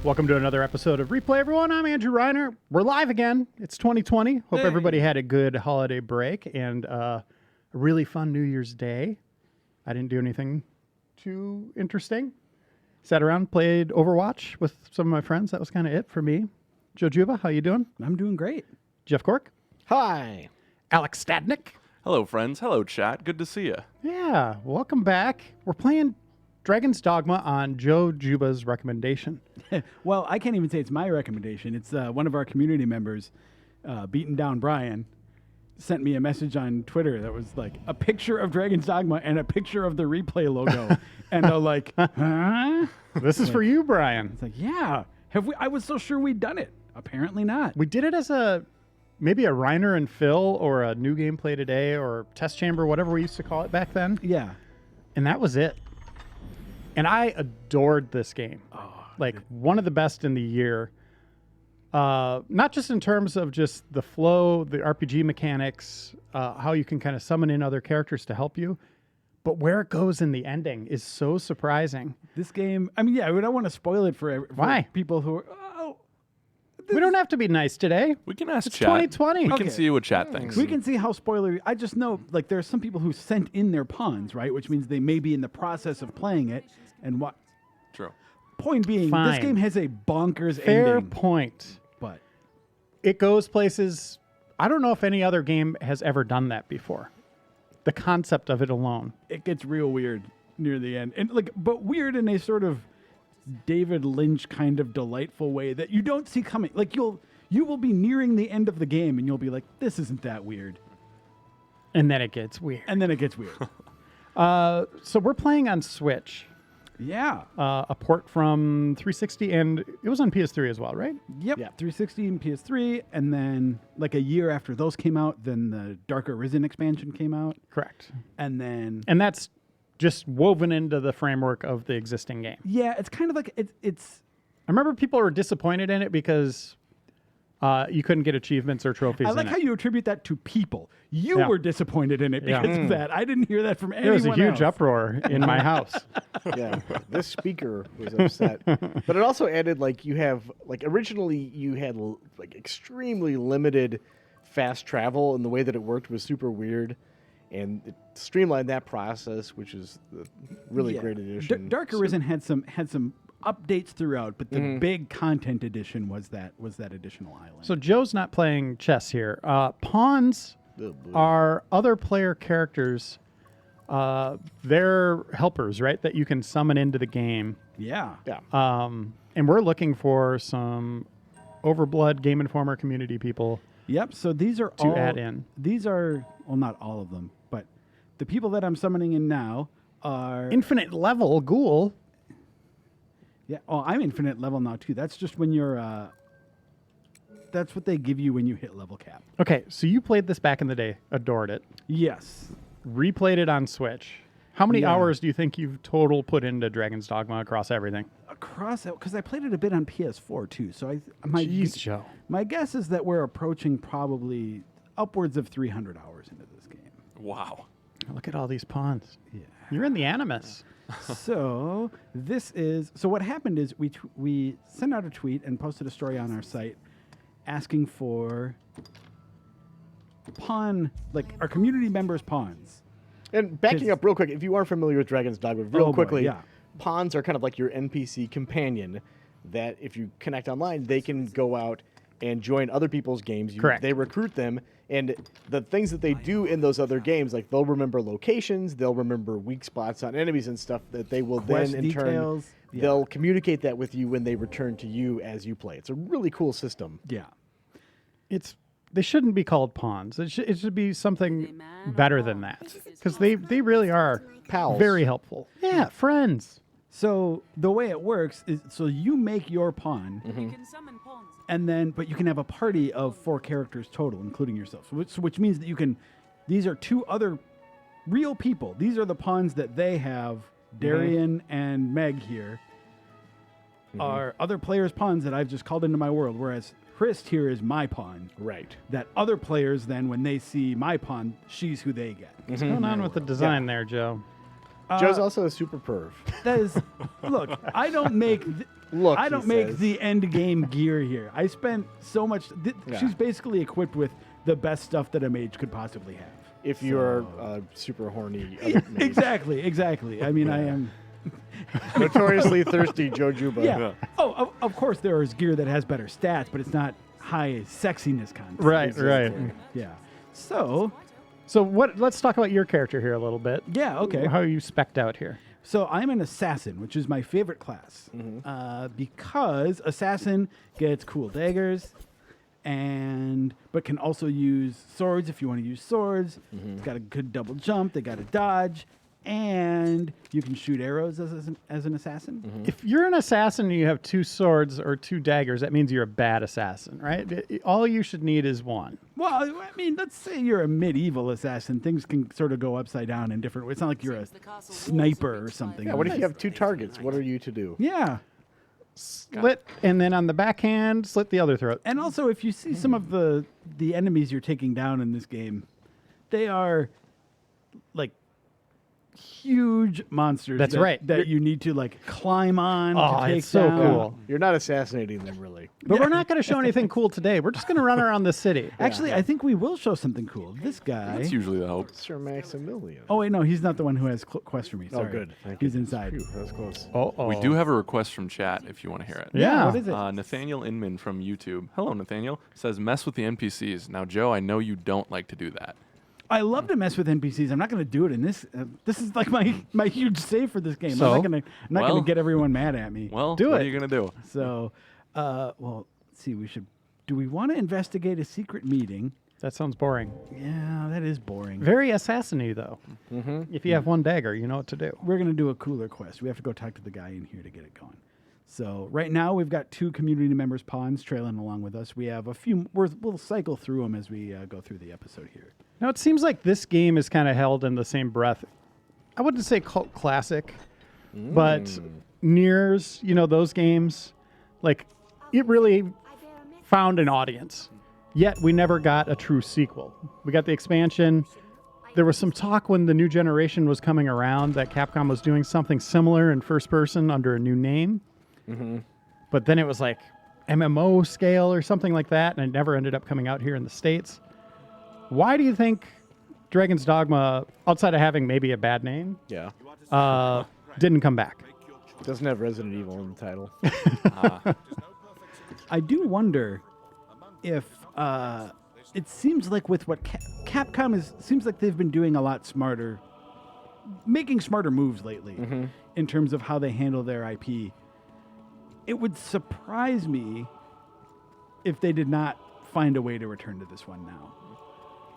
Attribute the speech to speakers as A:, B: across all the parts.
A: Welcome to another episode of Replay, everyone. I'm Andrew Reiner. We're live again. It's 2020. Hope everybody had a good holiday break and a really fun New Year's Day. I didn't do anything too interesting. Sat around, played Overwatch with some of my friends. That was kind of it for me. Joe Juba, how you doing?
B: I'm doing great.
A: Jeff Cork.
C: Hi.
A: Alex Stadnick.
D: Hello, friends. Hello, chat. Good to see you.
A: Yeah, welcome back. We're playing Dragon's Dogma on Joe Juba's recommendation.
B: Well, I can't even say it's my recommendation. It's one of our community members, Beaten Down Brian, sent me a message on Twitter that was like a picture of Dragon's Dogma and a picture of the Replay logo. And they're like, huh?
A: This is for you, Brian.
B: It's like, yeah. Have we? I was so sure we'd done it. Apparently not.
A: We did it as maybe a Reiner and Phil or a new gameplay today or test chamber, whatever we used to call it back then.
B: Yeah.
A: And that was it. And I adored this game. Like one of the best in the year. Not just in terms of just the flow, the RPG mechanics, how you can kind of summon in other characters to help you, but where it goes in the ending is so surprising.
B: This game, I mean, yeah, we don't want to spoil it for
A: Why?
B: people who are,
A: We don't have to be nice today.
D: We can ask
A: It's
D: chat.
A: 2020.
D: We
B: Okay.
D: can see what chat thinks.
B: we can see how spoilery. I just know, like, there are some people who sent in their puns, right? Which means they may be in the process of playing it. And what?
D: True.
B: Point being,
A: Fine.
B: this game has a bonkers
A: Fair
B: ending.
A: point.
B: But
A: It goes places. I don't know if any other game has ever done that before. The concept of it alone.
B: it gets real weird near the end, and but weird in a sort of David Lynch kind of delightful way that you don't see coming. Like you will be nearing the end of the game, and you'll be like, "This isn't that weird,"
A: And then it gets weird.
B: and then it gets weird.
A: So we're playing on Switch.
B: Yeah.
A: A port from 360, and it was on PS3 as well, right?
B: Yep.
C: Yeah.
B: 360 and PS3, and then like a year after those came out, then the Dark Arisen expansion came out,
A: Correct.
B: and then
A: And that's just woven into the framework of the existing game.
B: yeah, it's kind of like it's.
A: I remember people were disappointed in it because you couldn't get achievements or trophies
B: I like
A: in
B: how
A: it.
B: you attribute that to people. You
A: Yeah.
B: were disappointed in it
A: Yeah.
B: because of that. I didn't hear that from
A: There
B: anyone
A: was a huge
B: else.
A: uproar in my house.
C: Yeah, this speaker was upset, but it also added originally you had like extremely limited fast travel, and the way that it worked was super weird, and it streamlined that process, which is a really
B: Yeah.
C: great addition.
B: Dark Arisen had some updates throughout, but the big content edition was that additional island.
A: So Joe's not playing chess here. Pawns
C: Oh, boy.
A: are other player characters. They're helpers, right? That you can summon into the game.
B: yeah.
C: Yeah,
A: And we're looking for some Overblood Game Informer community people.
B: Yep. So these are
A: To
B: all
A: add in.
B: These are not all of them, but the people that I'm summoning in now are
A: Infinite level ghoul.
B: yeah. Oh, I'm infinite level now too. That's just when you're. That's what they give you when you hit level cap.
A: Okay, so you played this back in the day, adored it,
B: Yes.
A: replayed it on Switch. How many
B: Yeah.
A: hours do you think you've total put into Dragon's Dogma across everything?
B: Across it, because I played it a bit on PS4 too. So my
A: Jeez, Joe.
B: my guess is that we're approaching probably upwards of 300 hours into this game.
D: Wow.
A: Look at all these pawns.
B: Yeah.
A: You're in the Animus.
B: So what happened is we sent out a tweet and posted a story on our site asking for our community members' pawns.
C: and backing
B: 'cause-
C: up real quick, if you aren't familiar with Dragon's Dogma, real
B: Oh, boy,
C: quickly,
B: yeah.
C: pawns are kind of like your NPC companion that if you connect online, they can go out and join other people's games.
A: Correct.
C: They recruit them, and the things that they do in those other games, like they'll remember locations, they'll remember weak spots on enemies and stuff that they will
B: Quest
C: then in
B: details,
C: turn,
B: yeah.
C: they'll communicate that with you when they return to you as you play. It's a really cool system.
B: Yeah.
A: They shouldn't be called pawns. It should be something better than that. Because they really are
C: Pals.
A: very helpful. Yeah, friends.
B: So the way it works is, so you make your pawn,
E: You can summon pawns.
B: and then, but you can have a party of 4 characters total, including yourself. Which means that you can. These are 2 other real people. These are the pawns that they have. Darian and Meg here are other players' pawns that I've just called into my world. Whereas Hrist here is my pawn.
C: Right.
B: That other players then, when they see my pawn, she's who they get.
A: What's going on with the design there, Joe?
C: Joe's also a super perv.
B: That is, look, I don't make.
C: Look,
B: I
C: he
B: don't make
C: says.
B: the end game gear here. I spent so much.
C: Yeah.
B: She's basically equipped with the best stuff that a mage could possibly have.
C: If you're super horny, other mage.
B: Exactly. I mean, I am.
C: Notoriously thirsty Joe Juba.
B: Yeah. Oh, of course, there is gear that has better stats, but it's not high sexiness content.
A: Right.
B: Yeah. So,
A: Let's talk about your character here a little bit.
B: yeah, okay.
A: How are you specced out here?
B: So I'm an assassin, which is my favorite class, because assassin gets cool daggers, but can also use swords if you want to use swords. It's got a good double jump. They got a dodge, and you can shoot arrows as an assassin.
A: If you're an assassin and you have 2 swords or 2 daggers, that means you're a bad assassin, right? All you should need is one.
B: Well, I mean, let's say you're a medieval assassin. Things can sort of go upside down in different ways. It's not like you're a sniper or something.
C: Yeah, what if you have 2 targets? What are you to do?
B: Yeah.
A: Slit, and then on the backhand, slit the other throat.
B: And also, if you see some of the enemies you're taking down in this game, they are like huge monsters.
A: That's right.
B: That you need to like climb on
A: Oh,
B: to take
A: it's so
B: down.
A: cool.
C: You're not assassinating them, really.
A: But we're not going to show anything cool today. We're just going to run around the city.
B: Actually, I think we will show something cool. This guy.
D: That's usually the hope.
C: Sir Maximilian.
B: Oh wait, no, he's not the one who has quest for me.
C: Oh,
B: Sorry.
C: good. Thank
B: He's
C: you.
B: inside.
C: Phew, that was close.
A: Oh,
D: We do have a request from chat if you want to hear it.
A: Yeah.
B: What is it?
D: Nathaniel Inman from YouTube. Hello, Nathaniel. Says, mess with the NPCs. Now, Joe, I know you don't like to do that.
B: I love to mess with NPCs. I'm not going to do it in this. This is like my huge save for this game.
A: So?
B: I'm not
D: Well-
B: going to get everyone mad at me.
D: Well,
A: Do
D: what
A: it.
D: are you going to do?
B: So, well, let's see. Do we want to investigate a secret meeting?
A: That sounds boring.
B: Yeah, that is boring.
A: Very assassin-y, though. If you have 1 dagger, you know what to do.
B: We're going to do a cooler quest. We have to go talk to the guy in here to get it going. So right now we've got 2 community members, pawns, trailing along with us. We have a few. We'll cycle through them as we go through the episode here.
A: Now, it seems like this game is kind of held in the same breath. I wouldn't say cult classic, but Niers, those games, like, it really found an audience. Yet we never got a true sequel. We got the expansion. There was some talk when the new generation was coming around that Capcom was doing something similar in first person under a new name. But then it was like MMO scale or something like that, and it never ended up coming out here in the States. Why do you think Dragon's Dogma, outside of having maybe a bad name,
C: Yeah.
A: didn't come back?
C: Doesn't have Resident Evil in the title.
B: I do wonder if it seems like with what Capcom seems like they've been doing a lot smarter, making smarter moves lately in terms of how they handle their IP. It would surprise me if they did not find a way to return to this one now.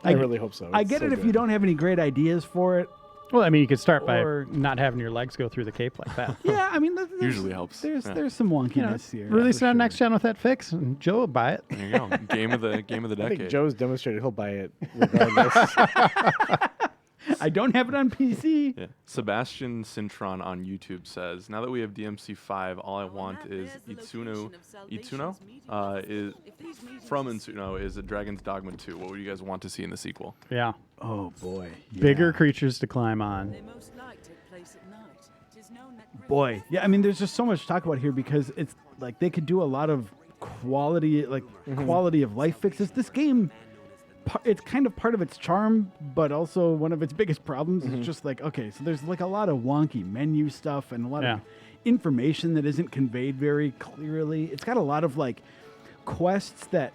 C: I really hope so.
B: I
C: It's
B: get
C: so
B: it if
C: good.
B: you don't have any great ideas for it.
A: Well, I mean, you could start by
B: Or-
A: not having your legs go through the cape like that.
B: Yeah, I mean,
D: Usually helps.
B: There's
D: Yeah.
B: there's some wonkiness here.
A: Release it
B: for
A: on
B: sure.
A: next gen with that fix, and Joe will buy it.
D: There you go. Game of the
C: I
D: decade.
C: think Joe's demonstrated he'll buy it regardless.
B: I don't have it on PC.
D: Yeah. Sebastian Cintron on YouTube says, now that we have DMC5, all I want is Itsuno is from Itsuno is a Dragon's Dogma 2. What would you guys want to see in the sequel?
A: Yeah.
B: Oh boy,
A: Bigger
B: yeah.
A: creatures to climb on.
B: Boy, yeah. I mean, there's just so much to talk about here because it's like they could do a lot of quality, quality of life fixes. This game, it's kind of part of its charm, but also one of its biggest problems is just like, okay, so there's like a lot of wonky menu stuff and a lot of information that isn't conveyed very clearly. It's got a lot of like quests that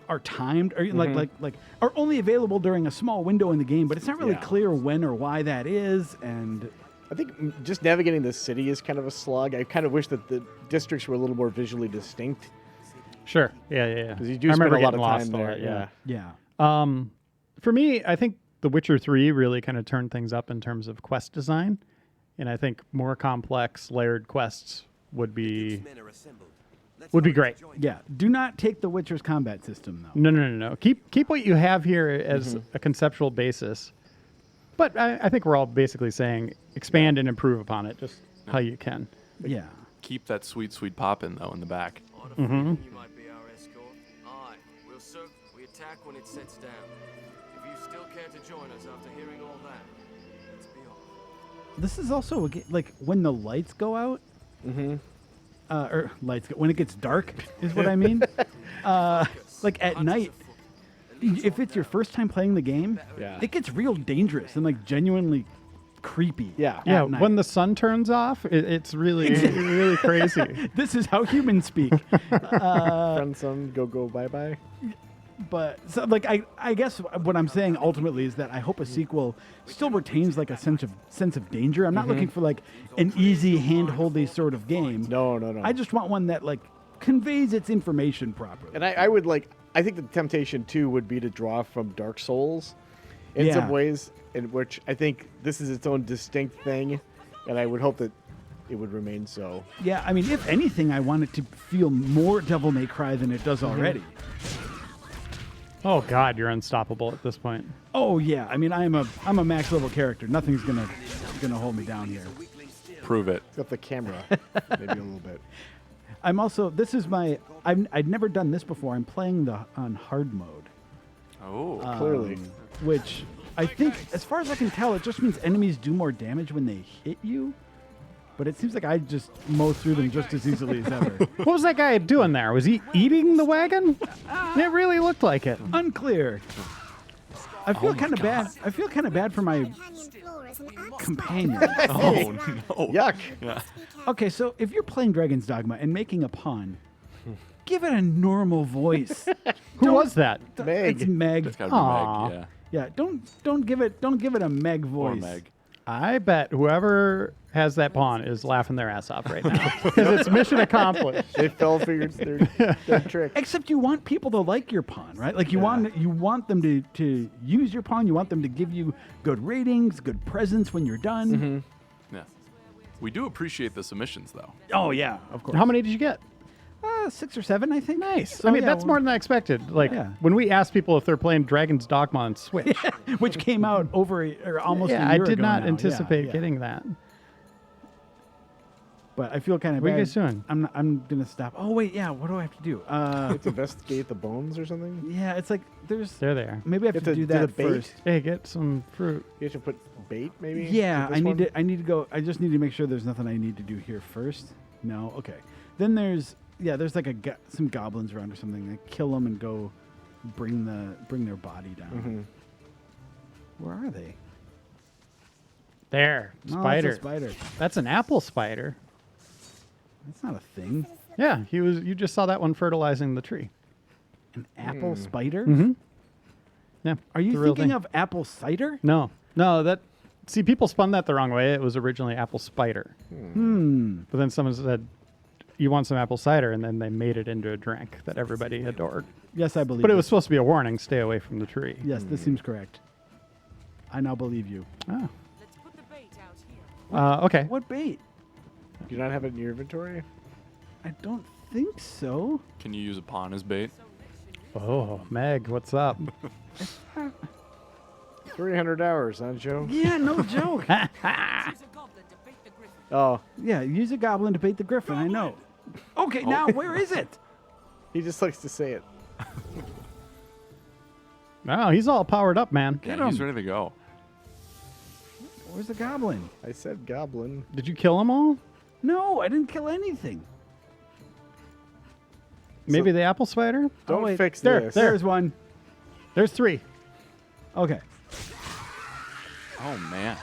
B: are timed or like are only available during a small window in the game, but it's not really clear when or why that is. And
C: I think just navigating the city is kind of a slog. I kind of wish that the districts were a little more visually distinct.
A: Sure. Yeah.
C: Because you do
A: I
C: spend
A: remember
C: a lot
A: getting
C: of
A: lost
C: time
A: a
C: there.
A: lot, yeah.
B: yeah.
A: For me, I think The Witcher 3 really kind of turned things up in terms of quest design. And I think more complex, layered quests would be great.
B: Yeah, do not take the Witcher's combat system though.
A: No. Keep what you have here as a conceptual basis. But I think we're all basically saying expand and improve upon it just how you can.
B: Yeah.
D: Keep that sweet, sweet poppin' though in the back.
E: You might be our escort. Aye, we'll serve. We attack when it sets down. If you still care to join us after hearing all that, let's be off.
B: This is also like when the lights go out. Or when it gets dark is what I mean. Like at night, if it's your first time playing the game,
C: Yeah.
B: it gets real dangerous and like genuinely creepy.
C: Yeah.
A: Yeah,
B: at night.
A: when the sun turns off, it's really, really crazy.
B: This is how humans speak.
C: Friend, son, go, bye bye.
B: But so, like I guess what I'm saying ultimately is that I hope a sequel still retains like a sense of danger. I'm not looking for like an easy handholdy sort of game.
C: No.
B: I just want one that like conveys its information properly.
C: And I would like. I think the temptation too would be to draw from Dark Souls, in
B: Yeah.
C: some ways, in which I think this is its own distinct thing, and I would hope that it would remain so.
B: Yeah, I mean, if anything, I want it to feel more Devil May Cry than it does already.
A: Oh God, you're unstoppable at this point.
B: Oh yeah, I mean, I'm a max level character. Nothing's gonna hold me down here.
D: Prove it.
C: Except the camera, maybe a little bit.
B: I'm also I'd never done this before. I'm playing on hard mode,
D: Oh.
C: Clearly.
B: which I think, as far as I can tell, it just means enemies do more damage when they hit you. But it seems like I just mow through them just as easily as ever.
A: What was that guy doing there? Was he eating the wagon? It really looked like it.
B: Unclear. I feel kind of bad. I feel kind of bad for my companion.
D: Oh no.
C: Yuck.
D: Yeah.
B: Okay, so if you're playing Dragon's Dogma and making a pawn, give it a normal voice.
A: Who was that?
C: Meg.
B: It's Meg.
D: It's gotta be
A: Aw.
D: Meg. Yeah.
B: Yeah, don't give it a Meg
D: Or
B: voice.
D: Meg.
A: I bet whoever has that pawn is laughing their ass off right now because it's mission accomplished.
C: They fell for their trick.
B: Except you want people to like your pawn, right? Like you want them to use your pawn. You want them to give you good ratings, good presents when you're done.
D: Yeah. We do appreciate the submissions though.
B: Oh yeah, of course.
A: How many did you get?
B: 6 or 7, I think.
A: Nice.
B: So,
A: I mean,
B: yeah,
A: that's more than I expected. Like
B: Yeah.
A: when we asked people if they're playing Dragon's Dogma on Switch.
B: which came out almost a
A: Yeah,
B: year
A: I did
B: ago
A: not
B: now.
A: anticipate
B: Yeah.
A: getting that.
B: But I feel kind of
A: What are
B: bad.
A: you guys doing?
B: I'm gonna stop. Oh wait, yeah. What do I have to do?
C: Let's investigate the bones or something.
B: Yeah, it's like there's.
A: They're there.
B: Maybe I have
C: You
B: to
C: have
B: do
C: to do
B: that
C: the bait?
B: first.
A: Hey, get some fruit.
C: You have to put bait, maybe.
B: Yeah,
C: with this one?
B: I need to go. I just need to make sure there's nothing I need to do here first. No, okay. Then there's like some goblins around or something. I kill them and go bring their body down. Where are they?
A: There,
B: No,
A: spider.
B: that's a spider.
A: That's an apple spider.
B: That's not a thing.
A: Yeah, you just saw that one fertilizing the tree.
B: An apple spider?
A: Yeah.
B: Are you
A: it's a real
B: thinking
A: thing.
B: of apple cider?
A: No, that. See, people spun that the wrong way. It was originally apple spider. But then someone said, "You want some apple cider?" And then they made it into a drink that everybody adored.
B: Yes, I believe.
A: But it
B: this.
A: was supposed to be a warning: stay away from the tree.
B: Yes, this seems correct. I now believe you.
A: Oh.
E: Let's put the bait out here.
A: Okay.
B: What bait?
C: Do you not have it in your inventory?
B: I don't think so.
D: Can you use a pawn as bait?
A: Oh, Meg, what's up?
C: 300 hours, huh, Joe?
B: Yeah, no joke.
E: Use a goblin to bait the griffin.
C: Oh,
B: Yeah, use a goblin to bait the griffin. I know. Okay, now where is it?
C: he just likes to say it.
A: No, he's all powered up, man.
D: Yeah, he's
B: him.
D: ready to go.
B: Where's the goblin?
C: I said goblin.
A: Did you kill them all?
B: No, I didn't kill anything.
A: Maybe the apple spider?
C: Don't
B: wait.
C: fix
A: There,
C: this.
A: there.
B: There's one.
A: There's 3.
B: Okay.
D: Oh man.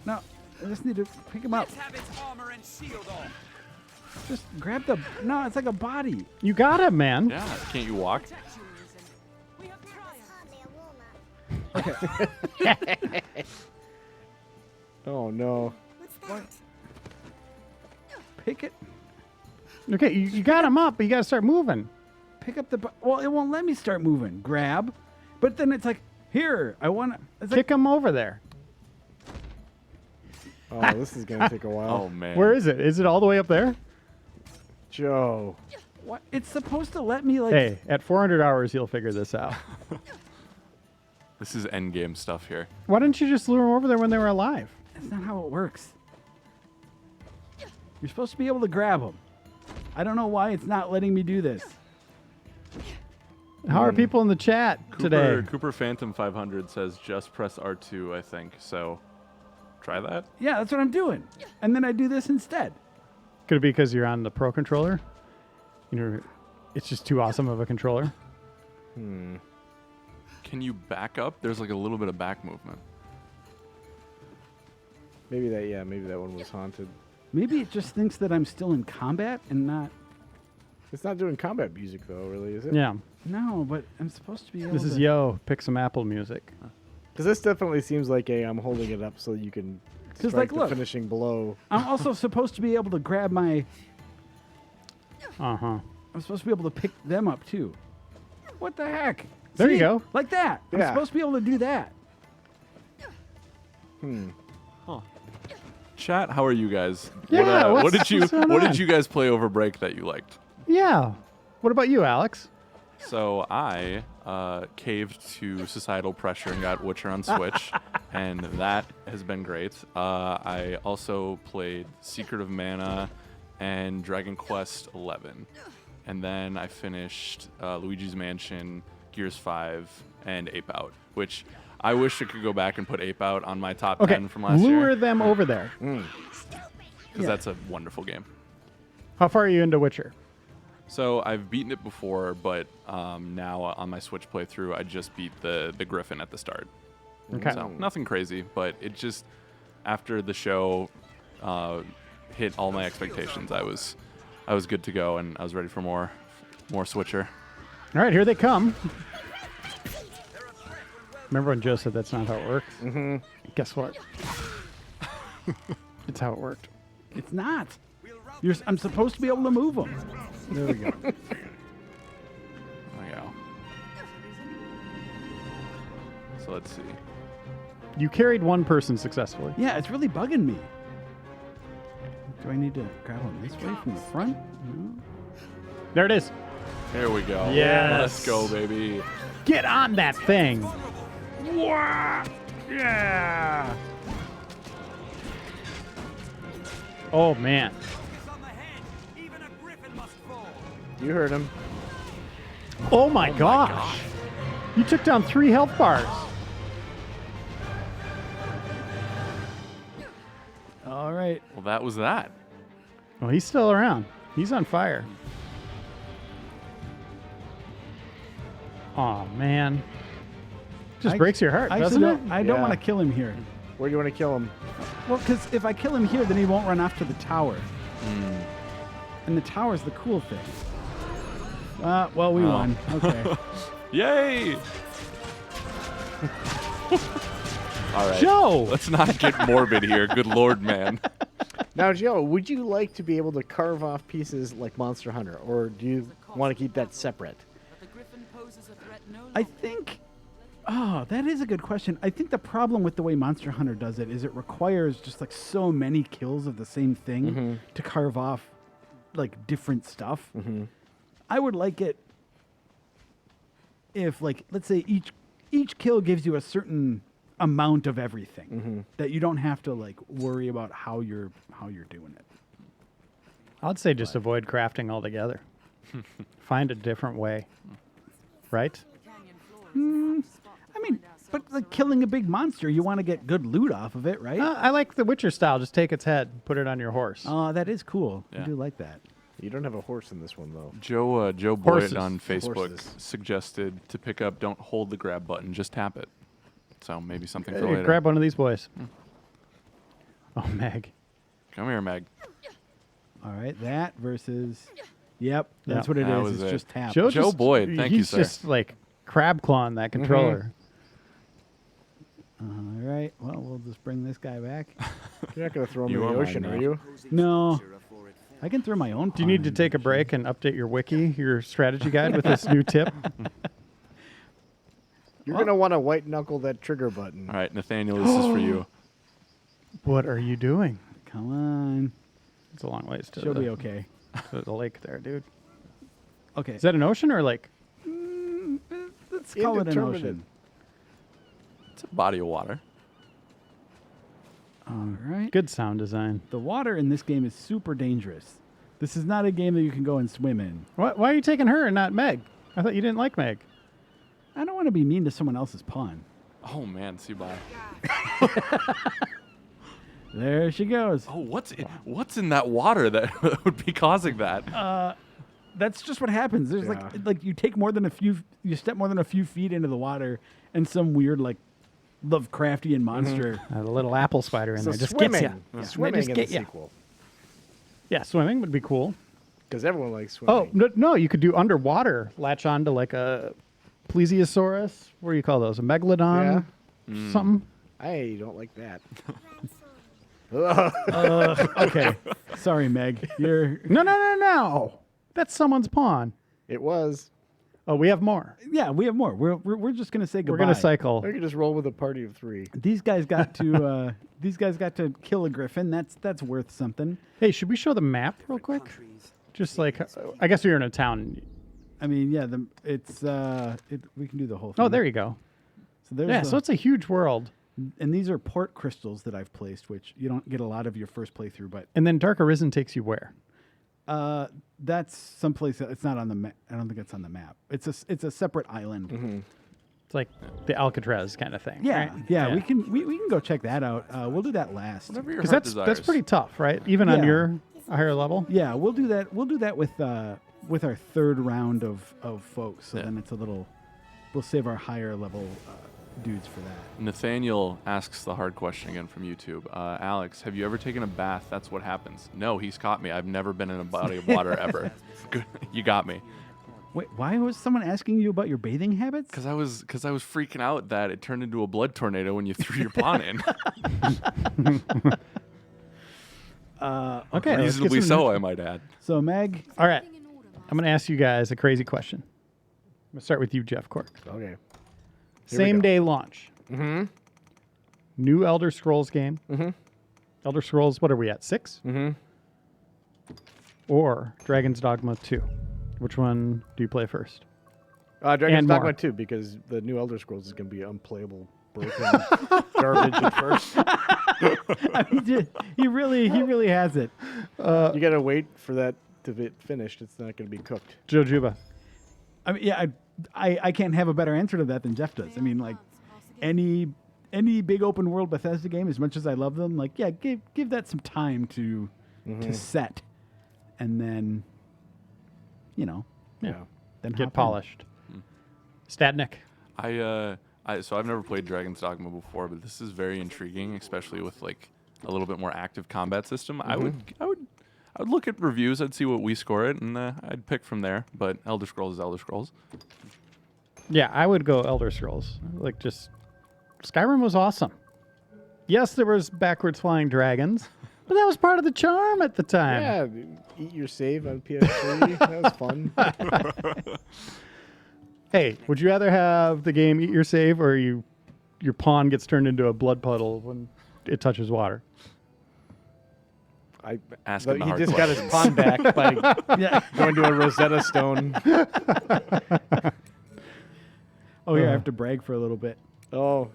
B: No, I just need to pick him up.
E: Let's have its armor and shield off.
B: Just grab the. No, it's like a body.
A: You got him, man.
D: Yeah. Can't you walk?
E: We have triumph.
C: Oh no.
B: Pick it.
A: Okay, you got him up, but you got to start moving.
B: Pick up the. Well, it won't let me start moving. Grab, but then it's like, here. I want to. It's like,
A: Kick him over there.
C: Oh, this is gonna take a
D: Oh
C: while.
D: man.
A: Where is it? Is it all the way up there?
C: Joe.
B: what? It's supposed to let me like.
A: Hey, at 400 hours, you'll figure this out.
D: This is end game stuff here.
A: Why didn't you just lure them over there when they were alive?
B: That's not how it works. You're supposed to be able to grab them. I don't know why it's not letting me do this.
A: How are people in the chat today?
D: Cooper Phantom 500 says just press R2, I think. So try that?
B: Yeah, that's what I'm doing. And then I do this instead.
A: Could it be because you're on the Pro controller? You know, it's just too awesome of a controller.
D: Can you back up? There's like a little bit of back movement.
C: Maybe that one was haunted.
B: Maybe it just thinks that I'm still in combat and not.
C: It's not doing combat music though, really, is it?
A: Yeah.
B: No, but I'm supposed to be able
A: This is
B: to.
A: Yo, pick some Apple music.
C: Because this definitely seems like I'm holding it up so you can
B: 'Cause,
C: strike
B: like,
C: the
B: look.
C: finishing blow.
B: I'm also supposed to be able to grab my.
A: Uh-huh.
B: I'm supposed to be able to pick them up too. What the heck?
A: There you
B: See?
A: go.
B: Like that. I'm
C: Yeah.
B: supposed to be able to do that.
D: Chat, how are you guys?
A: Yeah,
D: what
A: what's
D: did you
A: going
D: what
A: on?
D: did you guys play over break that you liked?
A: Yeah. What about you, Alex?
D: So I caved to societal pressure and got Witcher on Switch, and that has been great. I also played Secret of Mana and Dragon Quest XI, and then I finished Luigi's Mansion, Gears 5, and Ape Out, which I wish I could go back and put Ape Out on my top
A: Okay,
D: 10 from last
A: lure
D: year,
A: them over there.
D: because that's a wonderful game.
A: How far are you into Witcher?
D: So I've beaten it before, but now on my Switch playthrough, I just beat the Griffin at the start.
A: Okay.
D: So nothing crazy, but it just, after the show hit all my expectations, I was good to go, and I was ready for more Switcher.
A: All right, here they come. Remember when Joe said that's not how it works? Mm-hmm. Guess what? It's how it worked.
B: It's not. I'm supposed to be able to move them. There we go.
D: There we go. So let's see.
A: You carried one person successfully.
B: Yeah, it's really bugging me. Do I need to grab them this way from the front? No.
A: There it is.
D: Here we go.
A: Yes.
D: Let's go, baby.
A: Get on that thing. Wow. Yeah. Oh, man.
C: You heard him.
A: Oh, my gosh. You took down 3 health bars.
B: All right.
D: Well, that was that.
A: Well, he's still around. He's on fire. Oh, man. Just breaks your heart,
B: I
A: doesn't it?
B: I don't
C: Yeah.
B: want to kill him here.
C: Where do you want to kill him?
B: Well, because if I kill him here, then he won't run off to the tower. And the tower's the cool thing. Well, we won. Okay.
D: Yay! All right.
A: Joe!
D: Let's not get morbid here. Good Lord, man.
C: Now, Joe, would you like to be able to carve off pieces like Monster Hunter, or do you want to keep that separate?
B: I think. Oh, that is a good question. I think the problem with the way Monster Hunter does it is it requires just like so many kills of the same thing to carve off like different stuff. I would like it if, like, let's say each kill gives you a certain amount of everything that you don't have to like worry about how you're doing it.
A: I'd say just avoid crafting altogether. Find a different way. Right?
B: I mean, but like killing a big monster, you want to get good loot off of it, right?
A: I like the Witcher style. Just take its head, put it on your horse.
B: Oh, that is cool. I
D: Yeah.
B: do like that.
C: You don't have a horse in this one, though.
D: Joe Boyd
A: Horses.
D: on Facebook
C: Horses.
D: suggested to pick up, don't hold the grab button, just tap it. So maybe something for
A: Hey,
D: later.
A: grab one of these boys. Oh, Meg.
D: Come here, Meg.
B: All right, that versus. Yep, that's what it
D: That
B: is.
D: was
B: It's
D: it.
B: just tap.
A: Joe
D: Joe Boyd, thank you,
A: he's
D: sir.
A: just like crab clawing that controller.
B: All right, well, we'll just bring this guy back.
C: You're not going to throw him
D: You
C: in the
D: are mine
C: ocean,
D: now.
C: are you?
B: No, I can throw my own.
A: Do you need to take a break and update your wiki, your strategy guide with this new tip?
C: You're going to want to white knuckle that trigger button.
D: All right, Nathaniel, this is for you.
A: What are you doing?
B: Come on,
A: It's a long ways to
B: she'll
A: the,
B: be okay.
A: to the lake there, dude.
B: Okay,
A: Is that an ocean or like?
B: let's call it an
C: Indeterminate.
B: ocean.
D: It's a body of water.
B: All right.
A: Good sound design.
B: The water in this game is super dangerous. This is not a game that you can go and swim in.
A: Why are you taking her and not Meg? I thought you didn't like Meg.
B: I don't want to be mean to someone else's pawn.
D: Oh, man, see, bye.
B: There she goes.
D: Oh, what's in that water that would be causing that?
B: That's just what happens. There's like you take more than you step more than a few feet into the water, and some weird like Lovecraftian monster.
A: A little apple spider in
C: So
A: there just
C: swimming,
A: gets you.
C: swimming in the
A: get you.
C: sequel,
A: Yeah, swimming would be cool.
C: because everyone likes
A: Oh
C: swimming.
A: no, you could do underwater. Latch on to like a plesiosaurus. What do you call those? A megalodon? Something.
C: I don't like that.
B: Okay, sorry, Meg. You're
A: No. That's someone's pawn.
C: It was.
A: Oh, we have more.
B: yeah. We have more. We're just gonna say goodbye.
A: We're gonna cycle.
C: I could just roll with a party of 3.
B: These guys got to kill a griffin. That's worth something.
A: Hey, should we show the map real quick? Just like, I guess you're in a town.
B: I mean, yeah. We can do the whole thing.
A: Oh, there you go.
B: So there's
A: Yeah, so it's a huge world.
B: and these are port crystals that I've placed, which you don't get a lot of your first playthrough, but
A: And then Dark Arisen takes you where?
B: that's someplace that it's not on the map. I don't think it's on the map. It's a separate island.
A: It's like the Alcatraz kind of thing.
B: Yeah,
A: right?
B: yeah, we can go check that out. We'll do that last.
D: Whatever your
A: Because
D: heart
A: that's
D: desires.
A: pretty tough, right? Even on
B: Yeah.
A: your higher level.
B: Yeah, we'll do that. We'll do that with our third round of folks. So
D: Yeah.
B: then it's a little. We'll save our higher level dudes for that.
D: Nathaniel asks the hard question again from YouTube. Alex, have you ever taken a bath? That's what happens. No, he's caught me. I've never been in a body of water ever. Good, you got me.
B: Wait, why was someone asking you about your bathing habits?
D: Because I was freaking out that it turned into a blood tornado when you threw your pawn in.
A: Okay. let's get
D: Reasonably
A: some-
D: so, I might add.
B: So Meg,
A: All right. I'm going to ask you guys a crazy question. I'm going to start with you, Jeff Cork.
C: Okay.
A: Same
C: go.
A: day launch.
C: Mm-hmm.
A: New Elder Scrolls game.
C: Mhm.
A: Elder Scrolls, what are we at? 6?
C: Mm-hmm.
A: Or Dragon's Dogma 2? Which one do you play first?
C: Dragon's
A: And
C: Dogma
A: more.
C: 2, because the new Elder Scrolls is going to be unplayable, broken garbage at first.
B: I mean, he really has it.
C: You got to wait for that to get finished. It's not going to be cooked.
A: Joe Juba.
B: I mean, yeah, I can't have a better answer to that than Jeff does. I mean, like any big open world Bethesda game, as much as I love them, like yeah, give that some time to set, and then
A: Yeah.
B: then
A: Get
B: hop in.
A: polished. Statnik.
D: So I've never played Dragon's Dogma before, but this is very intriguing, especially with like a little bit more active combat system. I would look at reviews. I'd see what we score it, and I'd pick from there. But Elder Scrolls is Elder Scrolls.
A: Yeah, I would go Elder Scrolls. Like, just Skyrim was awesome. Yes, there was backwards flying dragons, but that was part of the charm at the time.
C: Yeah, eat your save on PS3. That was fun.
A: Hey, would you rather have the game eat your save, or your pawn gets turned into a blood puddle when it touches water?
D: Asking
C: But
D: the
C: he
D: hard
C: just got his
D: questions.
C: pawn back by
B: Yeah.
C: going to a Rosetta Stone.
B: Oh yeah, I have to brag for a little bit.
C: Oh,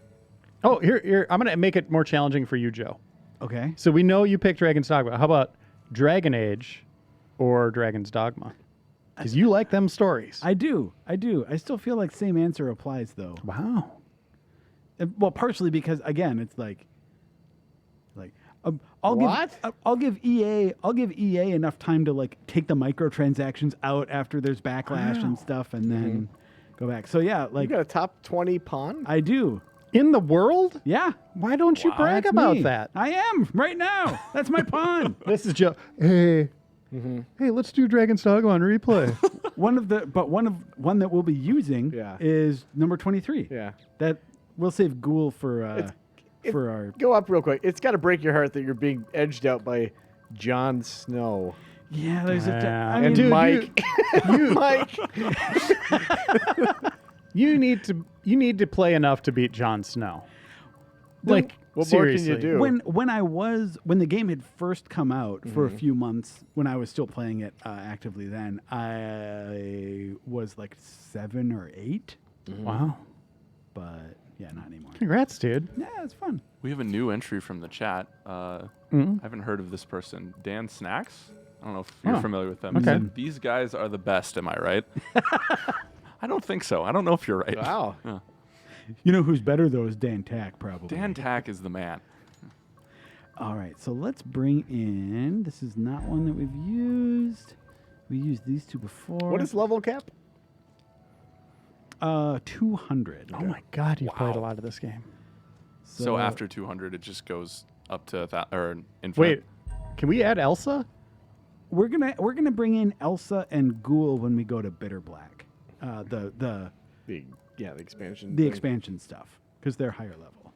A: Oh, here, I'm going to make it more challenging for you, Joe.
B: Okay.
A: So we know you picked Dragon's Dogma. How about Dragon Age or Dragon's Dogma? Because you like them stories.
B: I do. I still feel like same answer applies though.
A: Wow.
B: Well, partially because again, it's like
C: What?
B: I'll give EA enough time to like take the microtransactions out after there's backlash and stuff, and then go back. So yeah,
C: you
B: like
C: got a top 20 pawn?
B: I do.
A: In the world?
B: Yeah.
A: Why don't you brag
B: That's
A: about
B: me.
A: that?
B: I am right now. That's my pawn.
A: This is Joe. Hey. Hey, let's do Dragon's Dogma on replay.
B: one that we'll be using
C: Yeah.
B: is number 23.
C: Yeah.
B: That we'll save Ghoul for our.
C: Go up real quick. It's got to break your heart that you're being edged out by Jon Snow.
B: Yeah, there's
A: Yeah.
B: I
C: And
B: mean,
A: Dude,
C: Mike. Mike.
A: You need to play enough to beat Jon Snow. Like,
C: What more can
A: seriously.
C: you do?
B: when the game had first come out for a few months, when I was still playing it actively, then I was like 7 or 8,
A: Wow.
B: but yeah, not anymore.
A: Congrats, dude.
B: Yeah, it's fun.
D: We have a new entry from the chat. I haven't heard of this person. Dan Snacks? I don't know if you're
A: Oh,
D: familiar with them.
A: okay.
D: He said, these guys are the best, am I right? I don't think so. I don't know if you're right.
C: Wow.
D: Yeah.
B: You know who's better though is Dan Tack, probably.
D: Dan Tack is the man.
B: All right, so let's bring in. This is not one that we've used. We used these two before.
C: What is level cap?
B: 200.
A: Oh my God, you played a lot of this game.
D: So after 200, it just goes up to or infinite.
A: Wait, can we add Elsa?
B: we're gonna bring in Elsa and Ghoul when we go to Bitter Black. The
C: expansion.
B: the expansion stuff, because they're higher level.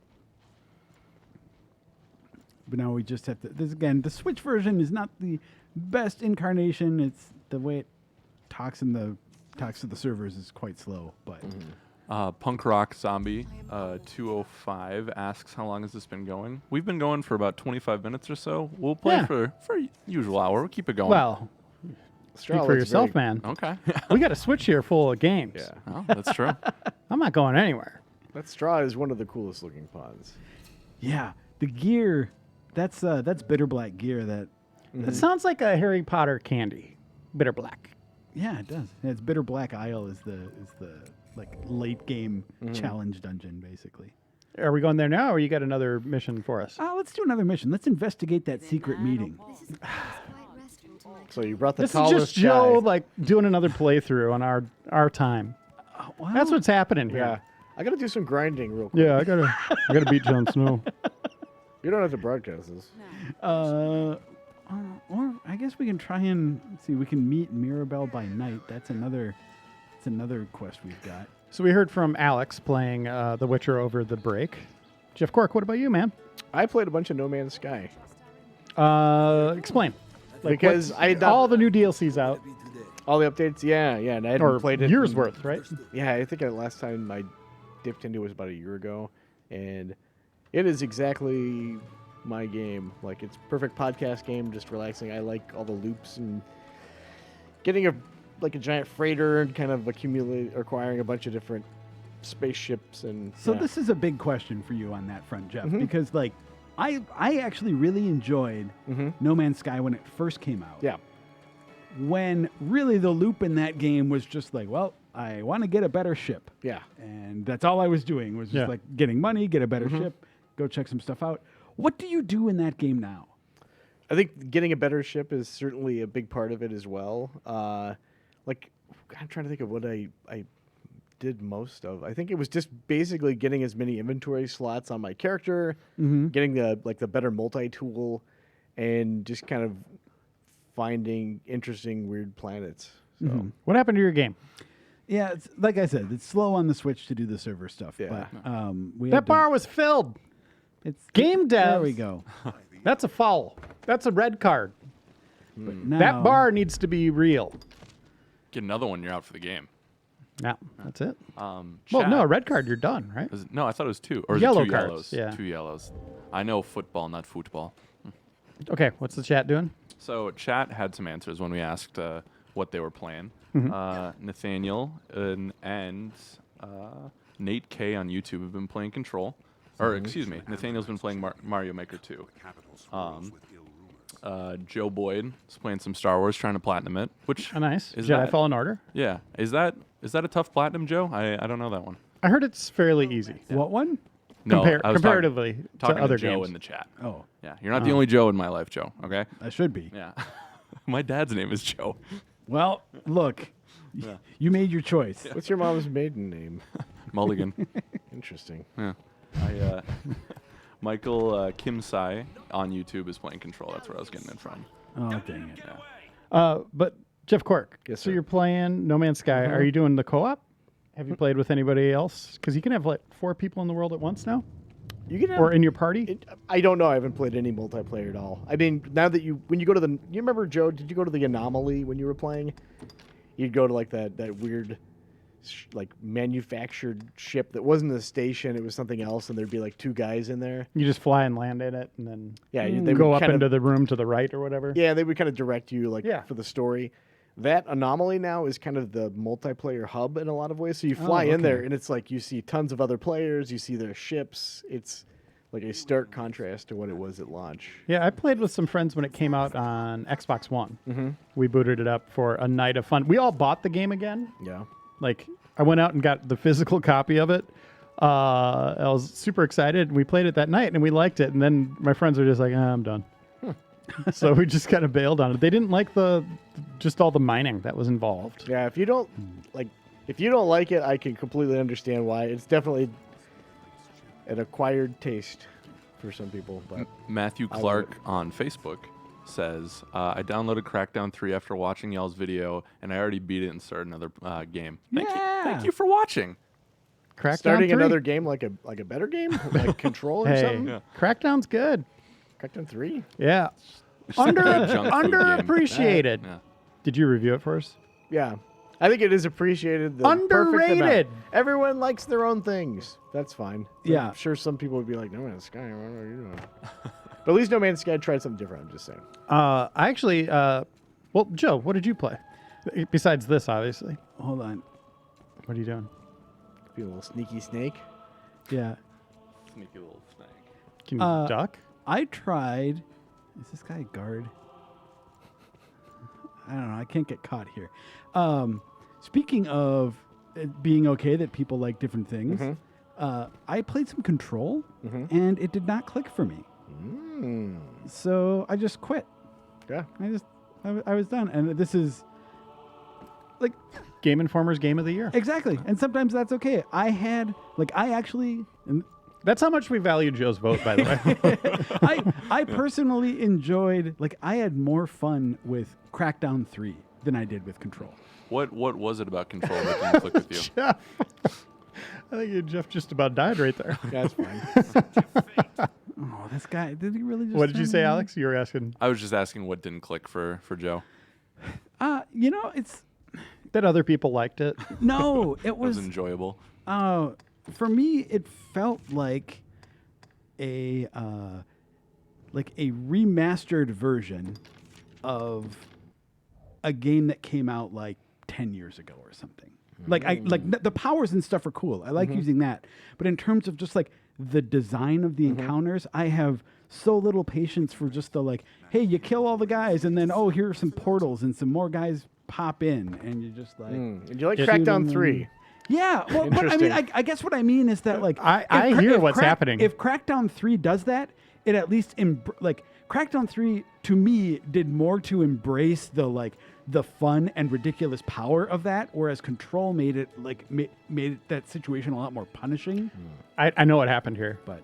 B: But now we just have to. This again, the Switch version is not the best incarnation. It's the way it talks to the servers is quite slow. But
D: Punk Rock Zombie 205 asks, how long has this been going? We've been going for about 25 minutes or so. We'll play for usual hour. We'll keep it going.
A: Well, speak for yourself, man.
D: Okay.
A: We got a Switch here full of games.
C: Yeah.
D: Oh, that's true.
A: I'm not going anywhere.
C: That straw is one of the coolest looking pawns.
B: yeah, the gear. That's Bitter Black gear.
A: It sounds like a Harry Potter candy. Bitter Black.
B: Yeah, it does. Yeah, it's Bitter Black Isle is the like late game challenge dungeon basically.
A: Are we going there now, or you got another mission for us?
B: Let's do another mission. Let's investigate that secret meeting.
C: So you brought the
A: This is
C: tallest
A: just Joe,
C: guy.
A: like, doing another playthrough on our time.
B: Well,
A: That's what's happening here.
C: Yeah. I gotta do some grinding real quick.
A: Yeah, I gotta beat Jon Snow.
C: You don't have to broadcast this.
B: or I guess we can try and see. We can meet Mirabelle by night. That's another quest we've got.
A: So we heard from Alex playing The Witcher over the break. Jeff Cork, what about you, man?
C: I played a bunch of No Man's Sky.
A: Explain.
C: Because I had
A: all the new DLC's out,
C: all the updates, yeah, and I hadn't
A: or
C: played it.
A: years
C: in-
A: worth, right?
C: Yeah, I think the last time I dipped into it was about a year ago, and it is exactly my game. Like, it's perfect podcast game, just relaxing. I like all the loops and getting a giant freighter and kind of acquiring a bunch of different spaceships and.
B: So
C: yeah.
B: this is a big question for you on that front, Jeff, because like I actually really enjoyed No Man's Sky when it first came out.
C: Yeah.
B: When really the loop in that game was just like, well, I want to get a better ship.
C: Yeah.
B: And that's all I was doing was just like getting money, get a better ship, go check some stuff out. What do you do in that game now?
C: I think getting a better ship is certainly a big part of it as well. I'm trying to think of what I did most of. I think it was just basically getting as many inventory slots on my character, getting the better multi-tool, and just kind of finding interesting weird planets. So
A: What happened to your game?
B: Yeah, it's, like I said, it's slow on the Switch to do the server stuff.
C: Yeah.
B: But we
A: That
B: had to-
A: bar was filled.
B: it's
A: Game
B: There
A: dev.
B: we go.
A: That's a foul. That's a red card.
B: But
A: That
B: now-
A: bar needs to be real.
D: Get another one, you're out for the game.
A: Yeah, that's it. Well,
D: Chat-
A: no, a red card, you're done, right?
D: No, I thought it was two. Or is
A: Yellow
D: it two
A: cards,
D: yellows?
A: yeah.
D: 2 yellows. I know football, not football.
A: Okay, what's the chat doing?
D: So chat had some answers when we asked what they were playing. Nathaniel and Nate K on YouTube have been playing Control. Or, excuse me, Nathaniel's been playing Mario Maker 2. Joe Boyd is playing some Star Wars, trying to platinum it. Which
A: Oh, nice.
D: is
A: Jedi
D: that?
A: Fallen Order.
D: Yeah, is that a tough platinum, Joe? I don't know that one.
A: I heard it's fairly easy.
B: What one?
D: No, I was
A: comparatively
D: talking
A: to other
D: Joe
A: games.
D: in the chat.
B: Oh,
D: Yeah, you're not the only Joe in my life, Joe. Okay.
B: I should be.
D: Yeah, my dad's name is Joe.
B: Well, look, you made your choice.
C: what's your mom's maiden name?
D: Mulligan.
C: Interesting.
D: Yeah. Michael Kim Sai on YouTube is playing Control. That's where I was getting it from.
B: Oh, dang it.
A: But Jeff Cork,
C: Yes,
A: so
C: sir.
A: you're playing No Man's Sky. Are you doing the co-op? Have you played with anybody else? Because you can have like 4 people in the world at once now,
C: You can have,
A: or in your party.
C: I don't know. I haven't played any multiplayer at all. I mean, now that when you go to you remember, Joe, did you go to the Anomaly when you were playing? You'd go to like that weird, like manufactured ship that wasn't a station. It was something else, and there'd be like 2 guys in there.
A: You just fly and land in it, and then
C: They
A: go
C: would
A: up
C: kind
A: into
C: of,
A: the room to the right or whatever.
C: Yeah, they would kind of direct you
A: Yeah.
C: for the story. That Anomaly now is kind of the multiplayer hub in a lot of ways. So you fly in there, and it's like you see tons of other players. You see their ships. It's like a stark contrast to what it was at launch.
A: Yeah, I played with some friends when it came out on Xbox One. We booted it up for a night of fun. We all bought the game again.
C: Yeah.
A: Like, I went out and got the physical copy of it, I was super excited. We played it that night and we liked it. And then my friends were just like, I'm done. So we just kind of bailed on it. They didn't like just all the mining that was involved.
C: Yeah, if you don't like it, I can completely understand why. It's definitely an acquired taste for some people. But
D: Matthew Clark on Facebook says, I downloaded Crackdown 3 after watching y'all's video, and I already beat it and started another game. Thank you for watching.
A: Crackdown
C: starting
A: 3?
C: another game like a better game, like Control or
A: Hey,
C: something.
D: Yeah.
A: Crackdown's good.
C: Crackdown 3.
A: Yeah.
D: Junk food game.
A: Underappreciated.
D: Yeah.
A: Did you review it for us?
C: Yeah, I think it is appreciated. The perfect
A: Underrated.
C: amount. Everyone likes their own things. That's fine.
B: Yeah.
C: I'm sure some people would be like, No Man's Sky, what are you doing? But at least No Man's Sky tried something different. I'm just saying.
A: I actually, well, Joe, what did you play? Besides this, obviously.
B: Hold on.
A: What are you doing?
C: Be a little sneaky snake.
B: Yeah.
D: Sneaky little snake.
A: Can you duck?
B: I tried. Is this guy a guard? I don't know. I can't get caught here. Speaking of it being okay that people like different things, I played some Control, and it did not click for me. So I just quit.
C: Yeah.
B: I was done. And this is like
A: Game Informer's Game of the Year.
B: exactly. And sometimes that's okay.
A: That's how much we value Joe's vote, by the way.
B: I personally enjoyed, I had more fun with Crackdown 3 than I did with Control.
D: What was it about Control that didn't click with you?
A: Jeff. I think Jeff just about died right there.
C: That's fine.
B: Oh, this guy, did he really just...
A: What did you
B: turn
A: say,
B: me on?
A: Alex? You were asking
D: I was just asking what didn't click for Joe.
B: It's...
A: that other people liked it.
B: No, it
D: It was
B: was...
D: enjoyable.
B: For me, it felt like a remastered version of a game that came out 10 years ago or something. The powers and stuff are cool. I like using that. But in terms of just the design of the encounters, I have so little patience for just the hey, you kill all the guys and then here are some portals and some more guys pop in and you're just like
C: Did you like
A: Just-
C: Crackdown 3?
B: yeah, well, but I mean,
C: Interesting.
B: I guess what I mean is that
A: I hear what's happening.
B: If Crackdown 3 does that, it at least Crackdown 3 to me did more to embrace the fun and ridiculous power of that, whereas Control made it made that situation a lot more punishing.
A: I know what happened here.
B: But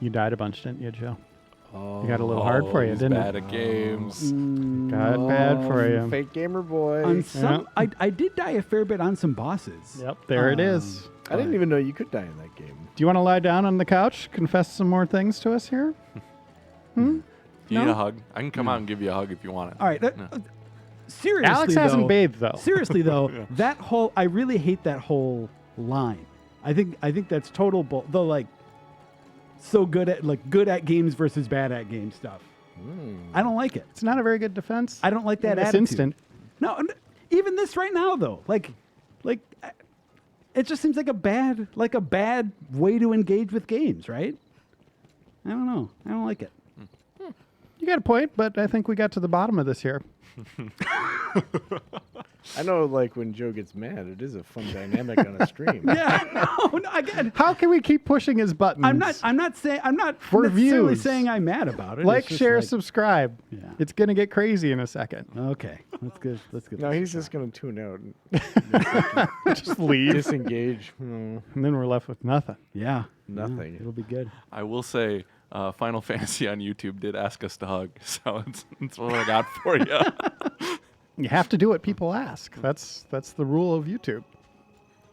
A: You died a bunch, didn't you, Joe?
C: Oh,
A: You got a little hard for you,
D: he's
A: didn't
D: bad
A: it?
D: at games.
A: Got bad for you.
C: Fake gamer boy.
B: on some, I did die a fair bit on some bosses.
A: Yep, there it is.
C: I didn't even know you could die in that game.
A: Do you want to lie down on the couch, confess some more things to us here?
D: Do you need
A: No?
D: a hug? I can come out and give you a hug if you want it.
B: All right. Seriously,
A: Alex hasn't
B: though,
A: bathed, though.
B: Seriously though, that whole I really hate that whole line. I think that's total so good at games versus bad at games stuff. I don't like it.
A: It's not a very good defense.
B: I don't like that
A: in this
B: attitude.
A: instant.
B: No, even this right now though. It just seems like a bad way to engage with games, right? I don't know. I don't like it.
A: You got a point, but I think we got to the bottom of this here.
C: I know, when Joe gets mad, it is a fun dynamic on a stream.
B: Yeah, no, again,
A: How can we keep pushing his buttons?
B: I'm not saying I'm not
A: For
B: necessarily
A: views.
B: saying I'm mad about it.
A: Like,
B: It's just
A: share, subscribe.
B: Yeah.
A: It's going to get crazy in a second.
B: Okay, let's get.
C: No,
B: this.
C: he's just going to tune out and
A: Just leave.
C: disengage.
A: And then we're left with nothing.
B: Yeah,
C: Nothing.
B: Yeah, it'll be good.
D: I will say, Final Fantasy on YouTube did ask us to hug, so it's what I got for you.
A: You have to do what people ask. That's the rule of YouTube.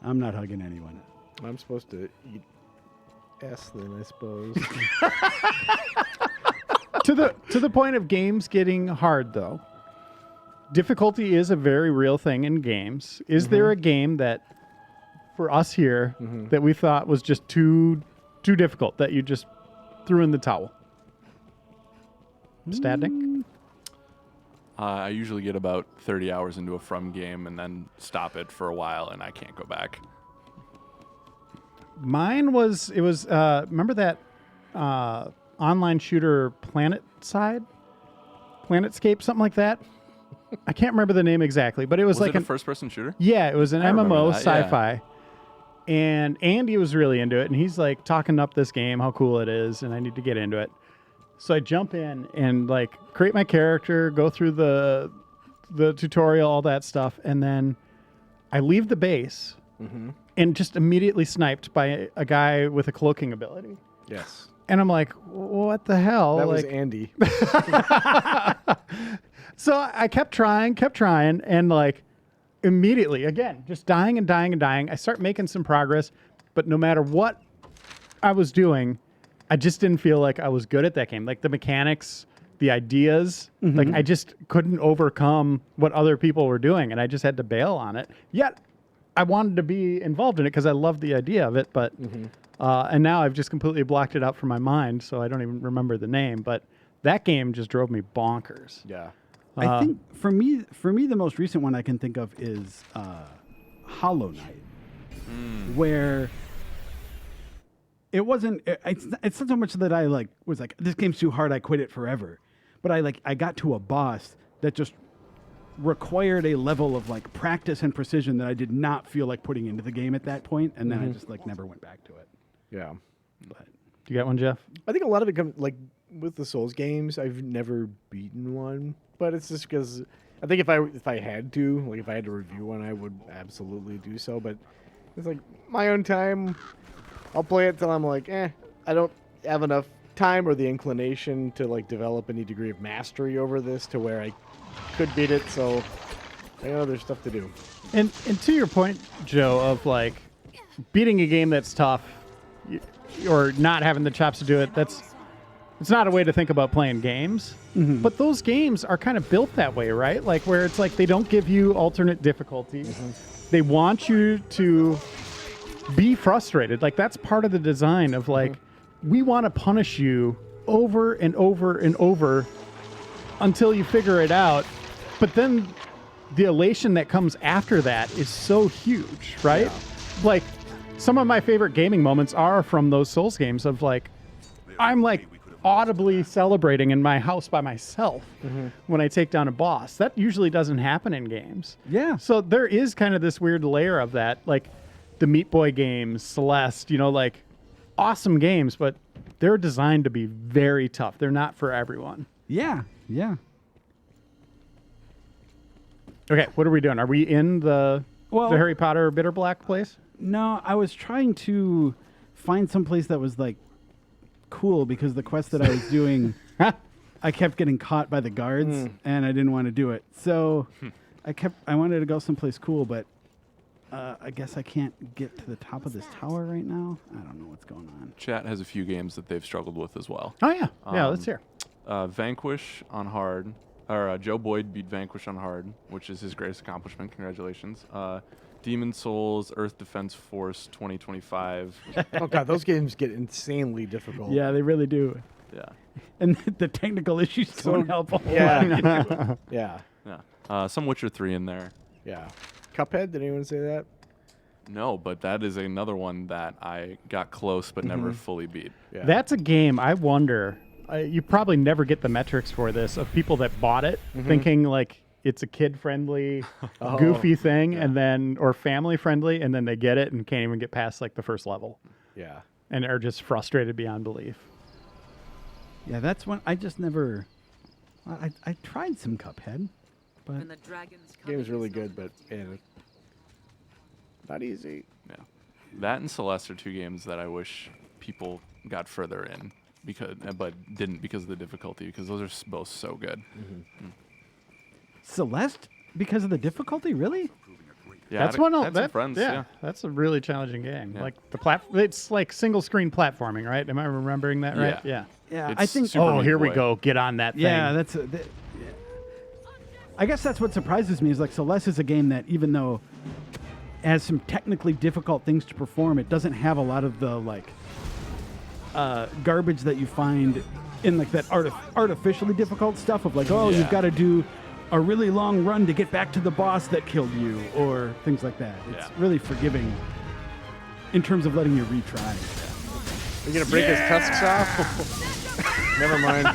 B: I'm not hugging anyone.
C: I'm supposed to eat ass then, I suppose.
A: to the point of games getting hard, though. Difficulty is a very real thing in games. Is there a game that, for us here, that we thought was just too difficult that you just threw in the towel? Statnik?
D: I usually get about 30 hours into a From game and then stop it for a while, and I can't go back.
A: Mine was remember that online shooter Planetscape, something like that. I can't remember the name exactly, but it was
D: Was
A: like
D: it a
A: an
D: first-person shooter?
A: yeah, it was an
D: I remember
A: MMO
D: that, yeah.
A: sci-fi. And Andy was really into it, and he's like talking up this game, how cool it is, and I need to get into it. So I jump in and like create my character, go through the tutorial, all that stuff, and then I leave the base and just immediately sniped by a guy with a cloaking ability.
C: Yes.
A: And I'm like, what the hell?
C: That was
A: like,
C: Andy.
A: So I kept trying, and like immediately, again, just dying and dying and dying. I start making some progress, but no matter what I was doing, I just didn't feel like I was good at that game. Like the mechanics, the ideas, like I just couldn't overcome what other people were doing, and I just had to bail on it. Yet I wanted to be involved in it because I loved the idea of it, but and now I've just completely blocked it out from my mind, so I don't even remember the name. But that game just drove me bonkers.
C: Yeah.
B: I think for me, the most recent one I can think of is Hollow Knight, where it wasn't. It's not so much that I like was like, this game's too hard, I quit it forever, but I got to a boss that just required a level of like practice and precision that I did not feel like putting into the game at that point, and then I just like never went back to it.
C: Yeah.
B: But
A: You got one, Jeff?
C: I think a lot of it comes like with the Souls games. I've never beaten one, but it's just because I think if I had to, like if I had to review one, I would absolutely do so. But it's like my own time. I'll play it till I'm like, I don't have enough time or the inclination to like develop any degree of mastery over this to where I could beat it. So I know there's stuff to do.
A: And to your point, Joe, of like beating a game that's tough or not having the chops to do it, it's not a way to think about playing games. But those games are kind of built that way, right? Like where it's like they don't give you alternate difficulties. They want you to be frustrated. Like that's part of the design of like, we want to punish you over and over and over until you figure it out. But then the elation that comes after that is so huge, right? Like some of my favorite gaming moments are from those Souls games of like, I'm like audibly celebrating in my house by myself when I take down a boss. That usually doesn't happen in games.
B: Yeah.
A: So there is kind of this weird layer of that, like the Meat Boy games, Celeste, like awesome games, but they're designed to be very tough. They're not for everyone.
B: Yeah.
A: Okay, what are we doing? Are we in the Harry Potter Bitter Black place?
B: No, I was trying to find some place that was like cool because the quest that I was doing, I kept getting caught by the guards and I didn't want to do it. So I wanted to go someplace cool, but I guess I can't get to the top of this tower right now. I don't know what's going on.
D: Chat has a few games that they've struggled with as well.
A: Oh, yeah. Yeah, let's hear.
D: Vanquish on hard, or Joe Boyd beat Vanquish on hard, which is his greatest accomplishment. Congratulations. Demon Souls, Earth Defense Force 2025.
C: Oh god, those games get insanely difficult.
B: Yeah, they really do.
D: Yeah.
B: And the technical issues don't help a whole lot.
C: Yeah. yeah.
D: Yeah. Some Witcher 3 in there.
C: Yeah. Cuphead, did anyone say that?
D: No, but that is another one that I got close but never fully beat.
C: Yeah.
A: That's a game, I wonder, you probably never get the metrics for this, of people that bought it thinking like it's a kid-friendly, goofy thing, and then, or family-friendly, and then they get it and can't even get past like the first level.
C: Yeah.
A: And are just frustrated beyond belief.
B: Yeah, that's one I just never. I tried some Cuphead, but
E: And the dragons
C: Game is really good, but not easy.
D: Yeah. That and Celeste are two games that I wish people got further in but didn't because of the difficulty, because those are both so good.
B: Celeste because of the difficulty, really?
D: Yeah,
A: That's
D: I
A: one
D: had
A: of
D: some
A: that.
D: friends.
A: Yeah, that's a really challenging game.
D: Yeah.
A: Like it's like single screen platforming, right? Am I remembering that right?
D: Yeah.
B: Yeah,
D: It's
B: I think.
D: Super
A: Oh,
D: Meat
A: here we
D: Boy.
A: go. Get on that thing.
B: Yeah, that's. I guess that's what surprises me is like Celeste is a game that even though it has some technically difficult things to perform, it doesn't have a lot of the like garbage that you find in like that artificially difficult stuff of like, oh,
D: Yeah.
B: you've got to do a really long run to get back to the boss that killed you or things like that. It's really forgiving in terms of letting you retry.
C: Are you gonna break his tusks off? Never mind.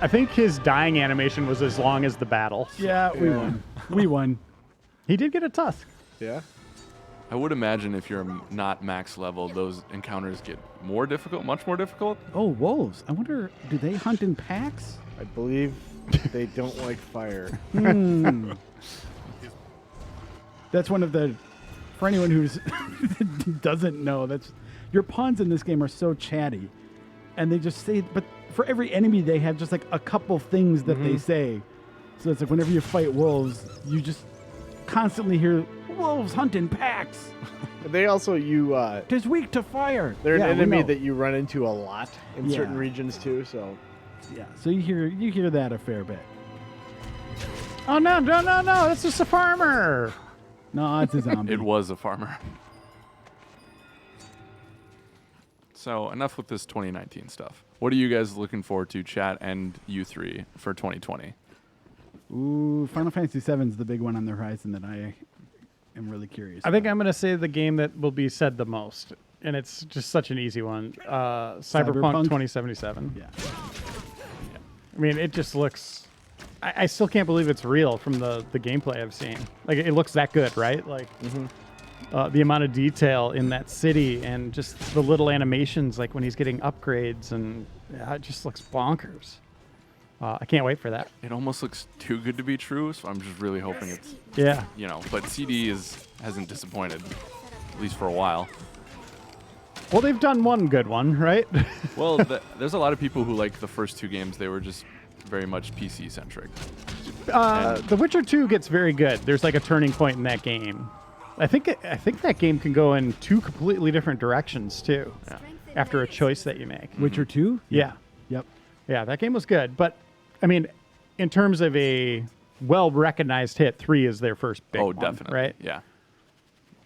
A: I think his dying animation was as long as the battle.
B: Yeah, we won. We won.
A: He did get a tusk.
C: Yeah.
D: I would imagine if you're not max level, those encounters get more difficult, much more difficult.
B: Oh, wolves. I wonder, do they hunt in packs?
C: I believe they don't like fire.
B: That's one of the, for anyone who's doesn't know, that's your pawns in this game are so chatty, and they just say, but for every enemy they have just like a couple things that they say. So it's like whenever you fight wolves, you just constantly hear wolves hunt in packs.
C: They also
B: Tis weak to fire.
C: they're
B: Yeah,
C: an
B: we
C: enemy
B: know.
C: that you run into a lot in certain
B: Yeah.
C: regions too. So
B: Yeah, so you hear that a fair bit.
A: Oh no! That's just a farmer.
B: No, it's a zombie.
D: It was a farmer. So enough with this 2019 stuff. What are you guys looking forward to, chat and you three, for 2020?
B: Ooh, Final Fantasy VII is the big one on the horizon that I am really curious.
A: I think
B: about.
A: I'm going to say the game that will be said the most, and it's just such an easy one. Cyberpunk
B: Cyberpunk?
A: 2077.
B: Yeah.
A: I mean, it just looks. I still can't believe it's real from the gameplay I've seen. Like, it looks that good, right? Like, the amount of detail in that city and just the little animations, like when he's getting upgrades, and it just looks bonkers. I can't wait for that.
D: It almost looks too good to be true, so I'm just really hoping it's,
A: Yeah.
D: but CD hasn't disappointed, at least for a while.
A: Well, they've done one good one, right?
D: Well, there's a lot of people who like the first two games. They were just very much PC centric.
A: The Witcher 2 gets very good. There's like a turning point in that game. I think that game can go in two completely different directions too.
D: Yeah.
A: After a choice that you make.
B: Witcher 2?
A: Yeah.
B: Yep.
A: Yeah, that game was good. But I mean, in terms of a well-recognized hit, 3 is their first big one,
D: Definitely.
A: right?
D: Yeah.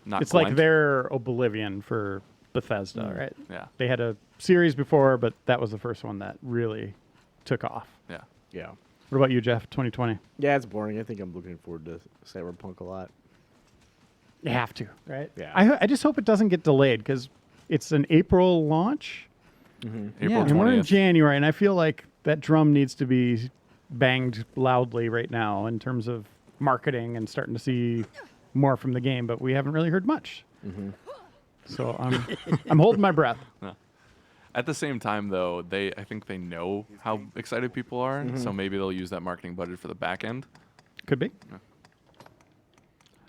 D: Not
A: It's like
D: Gwent.
A: their Oblivion for Bethesda, right?
D: Yeah.
A: They had a series before, but that was the first one that really took off.
D: Yeah.
C: yeah,
A: What about you, Jeff? 2020?
C: yeah, it's boring. I think I'm looking forward to Cyberpunk a lot.
A: You have to, right?
C: Yeah.
A: I just hope it doesn't get delayed because it's an April launch.
D: April
A: And we're in
D: 20th.
A: January, and I feel like that drum needs to be banged loudly right now in terms of marketing and starting to see more from the game, but we haven't really heard much. So I'm holding my breath.
D: At the same time, though, I think they know how excited people are, so maybe they'll use that marketing budget for the back end.
A: Could be.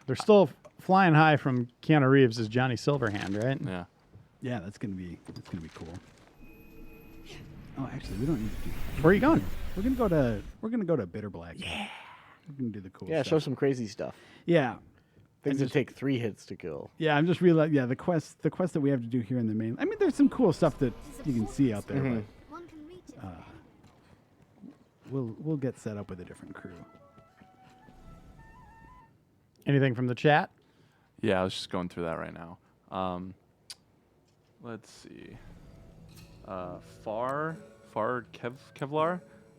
A: They're still flying high from Keanu Reeves as Johnny Silverhand, right?
D: Yeah.
B: Yeah, that's gonna be cool. Oh, actually, we don't need to do.
A: Where are you going?
B: We're gonna go to Bitter Black. Yeah. We're gonna do the cool.
C: Yeah,
B: stuff.
C: show some crazy stuff.
B: Yeah.
C: Things that take 3 hits to kill.
B: Yeah, I'm just realizing. Yeah, the quest that we have to do here in the main. I mean, there's some cool stuff that you can see out there, but
F: One can reach it.
B: we'll get set up with a different crew.
A: Anything from the chat?
D: Yeah, I was just going through that right now. Let's see. Kevlar,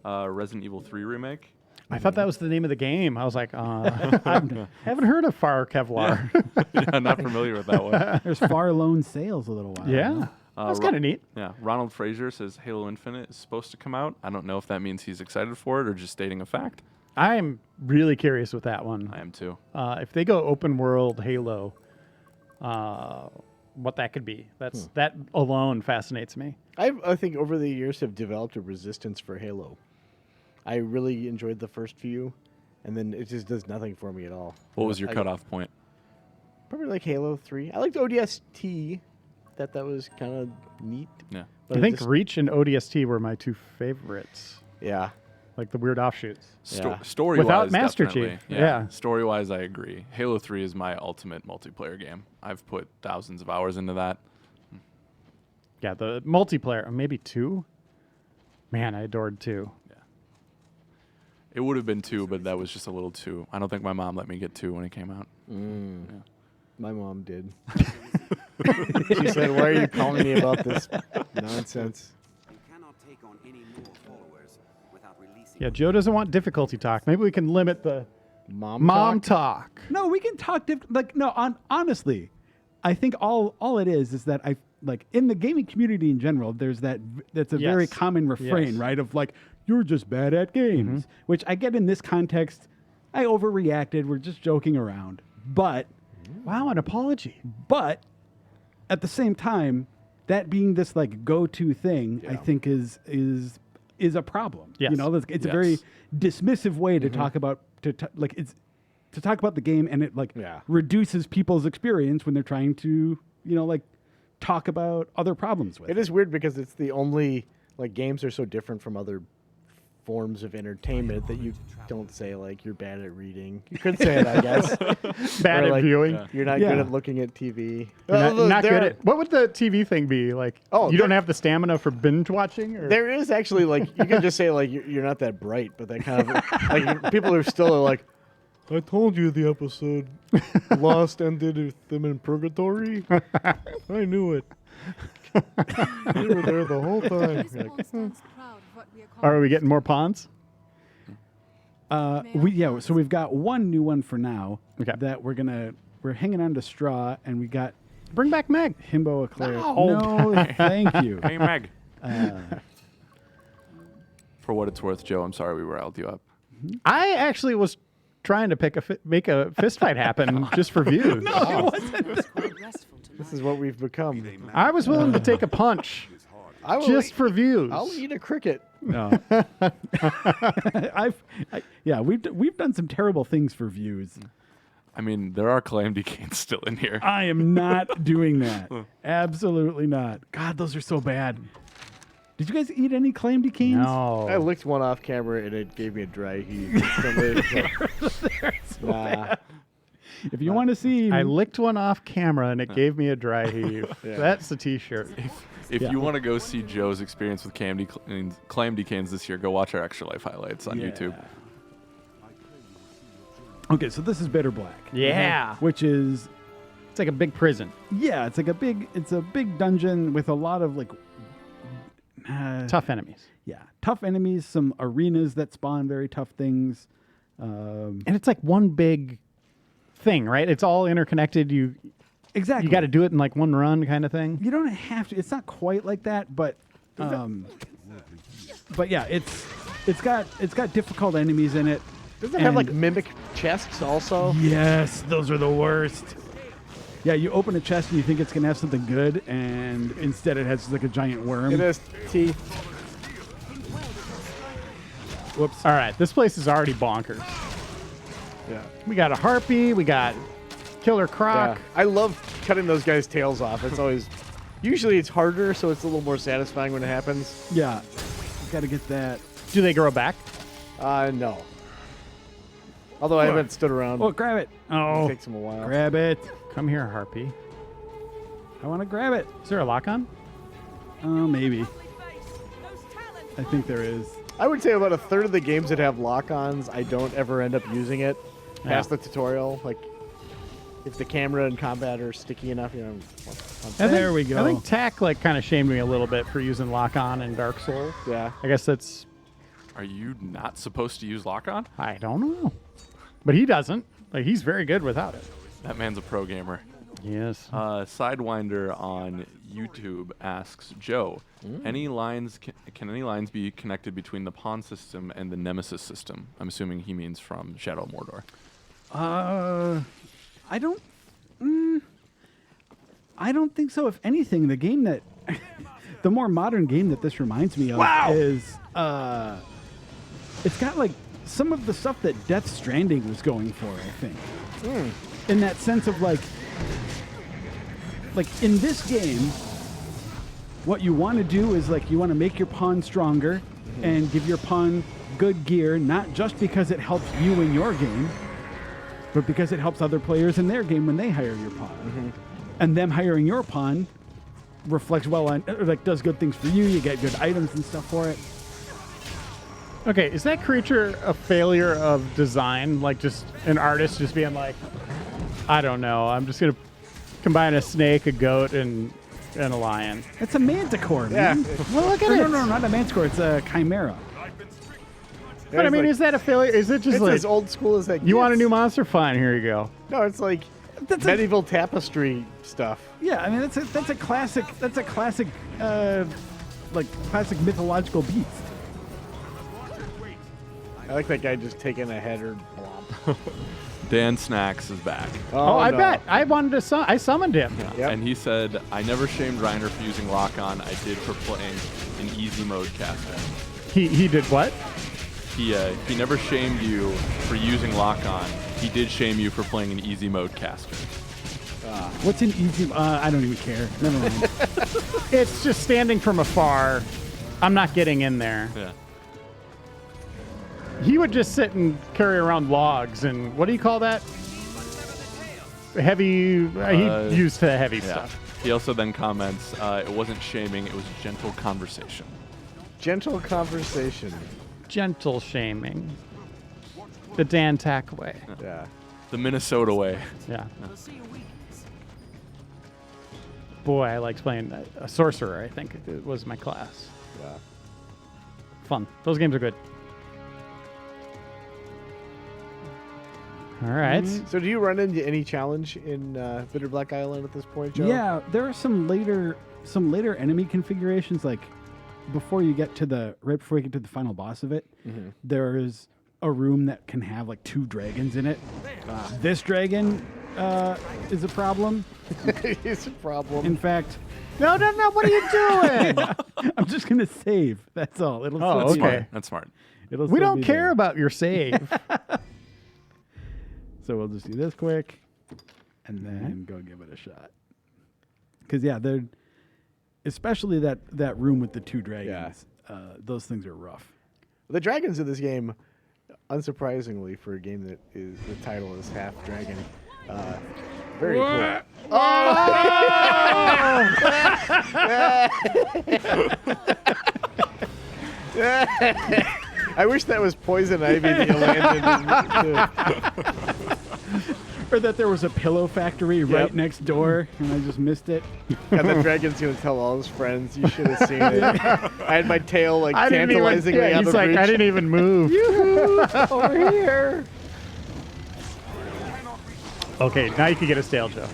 D: Resident Evil 3 remake.
A: I thought that was the name of the game. I was like, I haven't heard of Far Kevlar.
D: Yeah, not familiar with that one.
B: There's Far Lone Sales a little while.
A: Yeah.
B: ago.
A: That's kind of neat.
D: Yeah, Ronald Fraser says Halo Infinite is supposed to come out. I don't know if that means he's excited for it or just stating a fact.
A: I'm really curious with that one.
D: I am too.
A: If they go open world Halo, what that could be. That alone fascinates me.
C: I think over the years have developed a resistance for Halo. I really enjoyed the first few, and then it just does nothing for me at all.
D: What was your cutoff point?
C: Probably like Halo 3. I liked ODST. That was kind of neat.
D: Yeah.
C: But
A: I
C: it
A: think
C: just-
A: Reach and ODST were my two favorites,
C: yeah.
A: like the weird offshoots.
C: Yeah.
D: Story
A: Without
D: wise,
A: Master
D: definitely.
A: Chief, yeah.
D: Story wise, I agree. Halo 3 is my ultimate multiplayer game. I've put thousands of hours into that.
A: Yeah, the multiplayer, maybe 2. Man, I adored 2.
D: It would have been 2, but that was just a little too. I don't think my mom let me get 2 when it came out.
C: My mom did. She said, "Why are you calling me about this nonsense?"
G: You cannot take on any more followers without releasing.
A: Yeah, Joe doesn't want difficulty talk. Maybe we can limit the
C: Mom
A: talk.
B: No, we can talk. Honestly, I think all it is that I like in the gaming community in general. There's that's a very
A: Yes.
B: common refrain,
A: Yes.
B: right? Of like, you're just bad at games, which I get in this context. I overreacted. We're just joking around. But
A: Wow, an apology.
B: at the same time, that being this like go-to thing, I think is a problem.
A: Yes.
B: You know, it's a very dismissive way to talk about to talk about the game, and it reduces people's experience when they're trying to talk about other problems with
C: It is weird because it's the only games are so different from other forms of entertainment that you don't say you're bad at reading. You could say it, I guess.
A: Bad
C: Or,
A: at viewing.
C: You're not good at looking at TV.
A: Not good at. What would the TV thing be like?
C: Oh,
A: you don't have the stamina for binge watching. Or?
C: There is actually you can just say you're not that bright, but that kind of people are still like, I told you the episode Lost ended with them in purgatory. I knew it. They were there the whole time. You're like,
A: Are we getting more pawns?
B: So we've got one new one for now.
A: Okay.
B: That we're hanging on to straw, and we got
A: Bring back Meg.
B: Himbo Eclair.
A: No.
B: No, thank you.
D: Hey, Meg. For what it's worth, Joe, I'm sorry we riled you up.
A: I actually was trying to make a fist fight happen just for views.
B: No, it wasn't.
C: this is what we've become.
A: I was willing to take a punch
C: I will
A: just for views.
C: I'll eat a cricket.
B: No. We've done some terrible things for views.
D: I mean, there are Calamity Canes still in here.
B: I am not doing that. Absolutely not. God, those are so bad. Did you guys eat any Calamity Canes?
A: No.
C: I licked one off camera and it gave me a dry heave. Nah.
B: If you want to see,
A: I licked one off camera and it gave me a dry heave. That's the T-shirt.
D: If you want to go see Joe's experience with Calamity Canes this year, go watch our Extra Life highlights on YouTube.
B: Okay, so this is Bitter Black.
A: Yeah.
B: Which is
A: It's like a big prison.
B: it's a big dungeon with a lot of
A: Tough enemies.
B: Yeah, tough enemies, some arenas that spawn very tough things.
A: And it's like one big thing, right? It's all interconnected.
B: Exactly.
A: You got to do it in like one run kind of thing.
B: You don't have to. It's not quite like that, but yeah, it's got difficult enemies in it.
C: Doesn't it have mimic chests also?
B: Yes, those are the worst. Yeah, you open a chest and you think it's gonna have something good, and instead it has a giant worm.
C: It has teeth.
B: Whoops.
A: All right, this place is already bonkers.
C: Yeah.
A: We got a harpy. We got killer croc.
C: Yeah. I love cutting those guys' tails off. It's always, usually it's harder, so it's a little more satisfying when it happens.
B: Yeah, you gotta get that.
A: Do they grow back?
C: No. Although I haven't stood around.
B: Oh, grab it. Oh,
C: It takes them a while.
B: grab it.
A: Come here, harpy.
B: I want to grab it.
A: Is there a lock on?
B: Oh, maybe. I think there is.
C: I would say about a third of the games that have lock-ons, I don't ever end up using it past the tutorial. If the camera and combat are sticky enough,
B: There we go.
A: I think Tack kind of shamed me a little bit for using lock on in Dark Souls.
C: Yeah.
A: I guess that's.
D: Are you not supposed to use lock-on?
A: I don't know, but he doesn't. He's very good without it.
D: That man's a pro gamer.
A: Yes.
D: Sidewinder on YouTube asks, Joe, any lines can any lines be connected between the pawn system and the Nemesis system? I'm assuming he means from Shadow of Mordor.
B: I don't think so. If anything, the game that the more modern game that this reminds me of is it's got some of the stuff that Death Stranding was going for, I think. In that sense of in this game, what you want to do is you want to make your pawn stronger and give your pawn good gear, not just because it helps you in your game, but because it helps other players in their game when they hire your pawn. And them hiring your pawn reflects well on, does good things for you. You get good items and stuff for it.
A: Okay, is that creature a failure of design? Just an artist just being I don't know. I'm just gonna combine a snake, a goat, and a lion.
B: It's a manticore,
C: Yeah.
B: man.
A: Well, look at it.
B: No, not a manticore. It's a chimera.
A: But I mean, is that a failure? Is it just
C: It's as old school as that
A: you want a
C: gets.
A: new monster? Fine, here you go.
C: No, it's
B: That's
C: medieval tapestry stuff.
B: Yeah, I mean that's a classic. That's a classic, classic mythological beast.
C: I like that guy just taking a header. Blomp.
D: Dan Snacks is back.
A: Oh, I
C: no.
A: bet. I wanted to. I summoned him.
C: Yep.
D: And he said, I never shamed Reiner for using lock-on. I did for playing an easy mode caster.
A: He did what?
D: He never shamed you for using lock-on. He did shame you for playing an easy mode caster.
B: What's an easy? I don't even care. Never mind.
A: It's just standing from afar. I'm not getting in there.
D: Yeah.
A: He would just sit and carry around logs and what do you call that? Heavy. He used the heavy
D: Yeah.
A: stuff.
D: He also then comments, it wasn't shaming, it was gentle conversation.
C: Gentle conversation.
A: Gentle shaming. The Dan Tack way.
C: Yeah.
D: The Minnesota way.
A: Yeah. Boy, I liked playing a sorcerer. I think it was my class.
C: Yeah.
A: Fun. Those games are good. All right.
C: So do you run into any challenge in Bitter Black Island at this point, Joe?
B: Yeah, there are some later enemy configurations, like before you get to right before you get to the final boss of it, there is a room that can have like 2 dragons in it. This dragon is a problem.
C: It's a problem.
B: In fact,
A: No, what are you doing?
B: I'm just gonna save. That's all. It'll
A: Oh,
B: still be
A: okay.
B: there.
D: That's smart.
B: It'll
A: We
B: still
A: don't
B: be
A: care
B: there.
A: about your save.
B: So we'll just do this quick, and then go give it a shot. Because they're especially that room with the 2 dragons. Those things are rough.
C: The dragons in this game, unsurprisingly, for a game that is the title is half dragon, very cool. I wish that was poison ivy that you landed in.
B: Or that there was a pillow factory right next door, and I just missed it.
C: And the dragon's gonna tell all his friends. You should have seen it. I had my tail like
A: I didn't even.
C: tantalizingly
A: Yeah,
C: out
A: he's
C: of
A: like,
C: reach.
A: I didn't even move.
C: Over here.
A: Okay, now you can get a stale, Joe.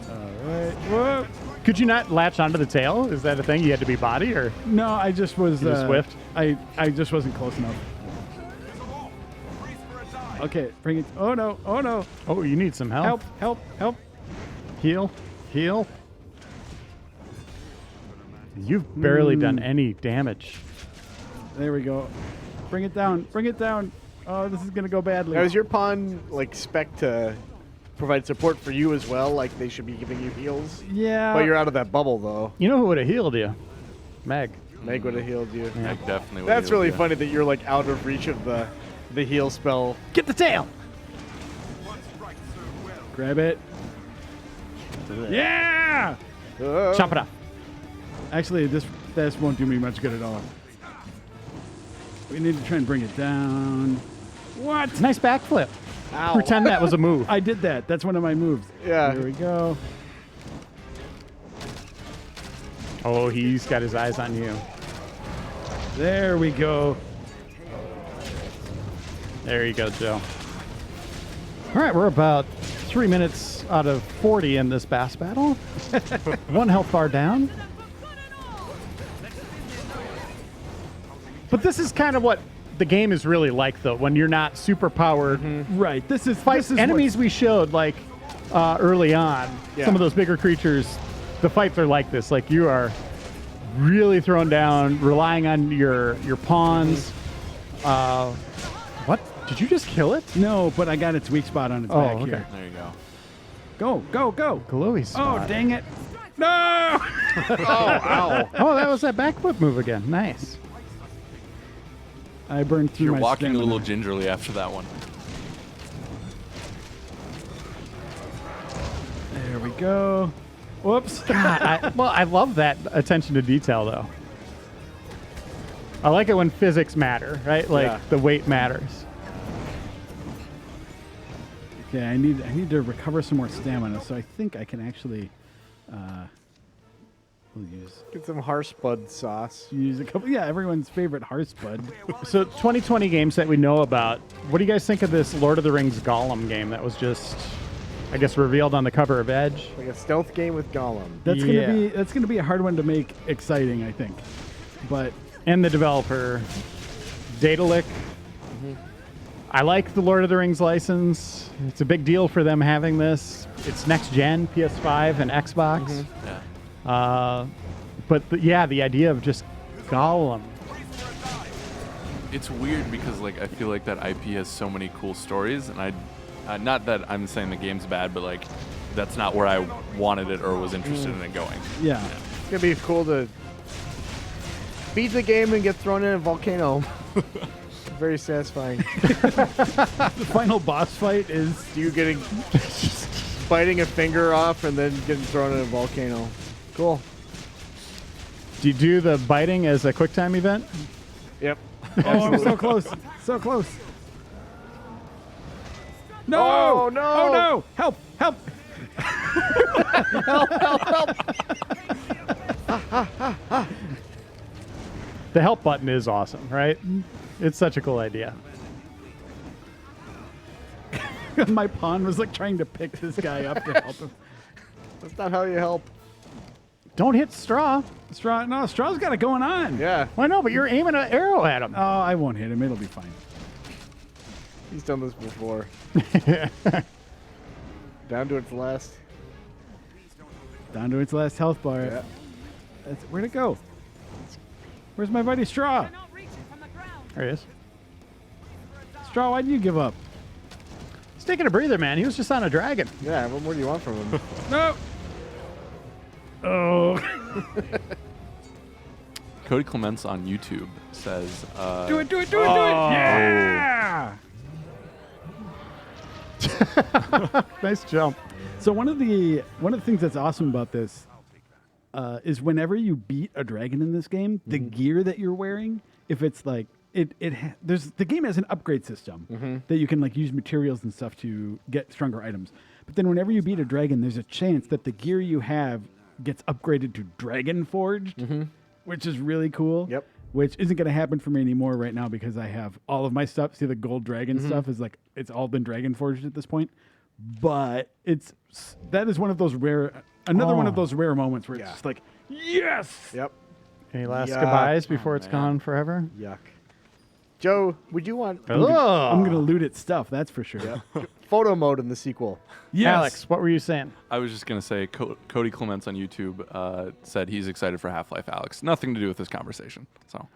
B: All right. Whoa.
A: Could you not latch onto the tail? Is that a thing? You had to be body, or
B: No, I just was.
A: You just whiffed?
B: I just wasn't close enough. Okay, bring it. Oh no! Oh no!
A: oh, you need some help.
B: Help! Help! Help!
A: Heal. You've barely done any damage.
B: There we go. Bring it down! Bring it down! Oh, this is gonna go badly.
C: Now, is your pawn like spec to provide support for you as well? Like they should be giving you heals?
B: Yeah.
C: But you're out of that bubble though.
A: You know who would have healed you? Meg.
C: Meg would have healed you.
D: I definitely would
C: That's
D: heal
C: really
D: you.
C: funny that you're like out of reach of the heal spell.
A: Get the tail.
B: Grab it. Yeah!
A: Chop it up.
B: Actually, this won't do me much good at all. We need to try and bring it down. What?
A: Nice backflip.
C: Ow.
A: Pretend that was a move.
B: I did that. That's one of my moves.
C: Yeah.
B: Here we go.
A: Oh, he's got his eyes on you.
B: There we go.
A: There you go, Joe. All right, we're about 3 minutes out of 40 in this bass battle. 1 health bar down. But this is kind of what the game is really like, though, when you're not super powered.
B: Right. This is
A: Enemies we showed, like, early on,
C: Yeah.
A: some of those bigger creatures, the fights are like this. Like, you are really thrown down, relying on your pawns. What? Did you just kill it?
B: No, but I got its weak spot on its
A: Oh,
B: back
A: okay.
B: here.
D: There you go.
B: Go, go, go.
A: Glowy
B: Oh,
A: spot.
B: dang it. No!
C: Ow.
A: Oh, that was that backflip move again. Nice.
B: I burned through
D: You're
B: my
D: walking
B: stamina.
D: a little gingerly after that one.
B: There we go. Whoops.
A: God, I love that attention to detail, though. I like it when physics matter, right? Like
C: Yeah.
A: the weight matters.
B: Okay, I need to recover some more stamina, so I think I can actually we'll
C: Get some Harspud sauce.
B: use a couple. Yeah, everyone's favorite Hearthspud.
A: So 2020 games that we know about. What do you guys think of this Lord of the Rings Gollum game that was just, I guess, revealed on the cover of Edge?
C: Like a stealth game with Gollum.
B: That's
A: Yeah.
B: gonna be a hard one to make exciting, I think. But
A: And the developer Daedalic. I like the Lord of the Rings license. It's a big deal for them having this. It's next gen, PS5 and Xbox.
D: Yeah.
A: But the idea of just Gollum.
D: It's weird because like I feel like that IP has so many cool stories, and not that I'm saying the game's bad, but like that's not where I wanted it or was interested in it going.
B: Yeah.
C: It's gonna be cool to beat the game and get thrown in a volcano. Very satisfying.
B: The final boss fight is
C: You getting biting a finger off and then getting thrown in a volcano. Cool.
A: Do you do the biting as a QuickTime event?
C: Yep.
B: oh, I'm so close. So close. No!
C: Oh, no!
B: Oh no! Help! Help!
A: The help button is awesome, right? It's such a cool idea.
B: My pawn was like trying to pick this guy up to help him.
C: That's not how you help.
A: Don't hit straw.
B: Straw's got it going on.
C: Yeah.
A: Why no? But you're aiming an arrow at him.
B: Oh, I won't hit him. It'll be fine.
C: He's done this before. Down to its last.
B: Down to its last health bar.
C: Yeah.
B: Where'd it go? Where's my buddy Straw?
A: There he is.
B: Straw, why'd you give up?
A: He's taking a breather, man. He was just on a dragon.
C: Yeah, what more do you want from him?
B: No. Oh.
D: Cody Clements on YouTube says,
B: Do it. Yeah.
A: Nice jump.
B: So one of the things that's awesome about this is whenever you beat a dragon in this game, the gear that you're wearing, if it's like the game has an upgrade system that you can like use materials and stuff to get stronger items. But then whenever you beat a dragon, there's a chance that the gear you have gets upgraded to dragon forged, which is really cool.
C: Yep.
B: Which isn't going to happen for me anymore right now because I have all of my stuff. See, the gold dragon stuff is like it's all been dragon forged at this point. But that is one of those one of those rare moments where it's just like, yes.
C: Yep.
A: Any last
C: Yuck.
A: goodbyes before it's
D: man.
A: gone forever?
C: Yuck. Joe, would you want
B: I'm going to loot its stuff, that's for sure.
C: photo mode in the sequel?
B: Yes.
A: Alex, what were you saying?
D: I was just going to say Cody Clements on YouTube said he's excited for Half-Life Alex. Nothing to do with this conversation. So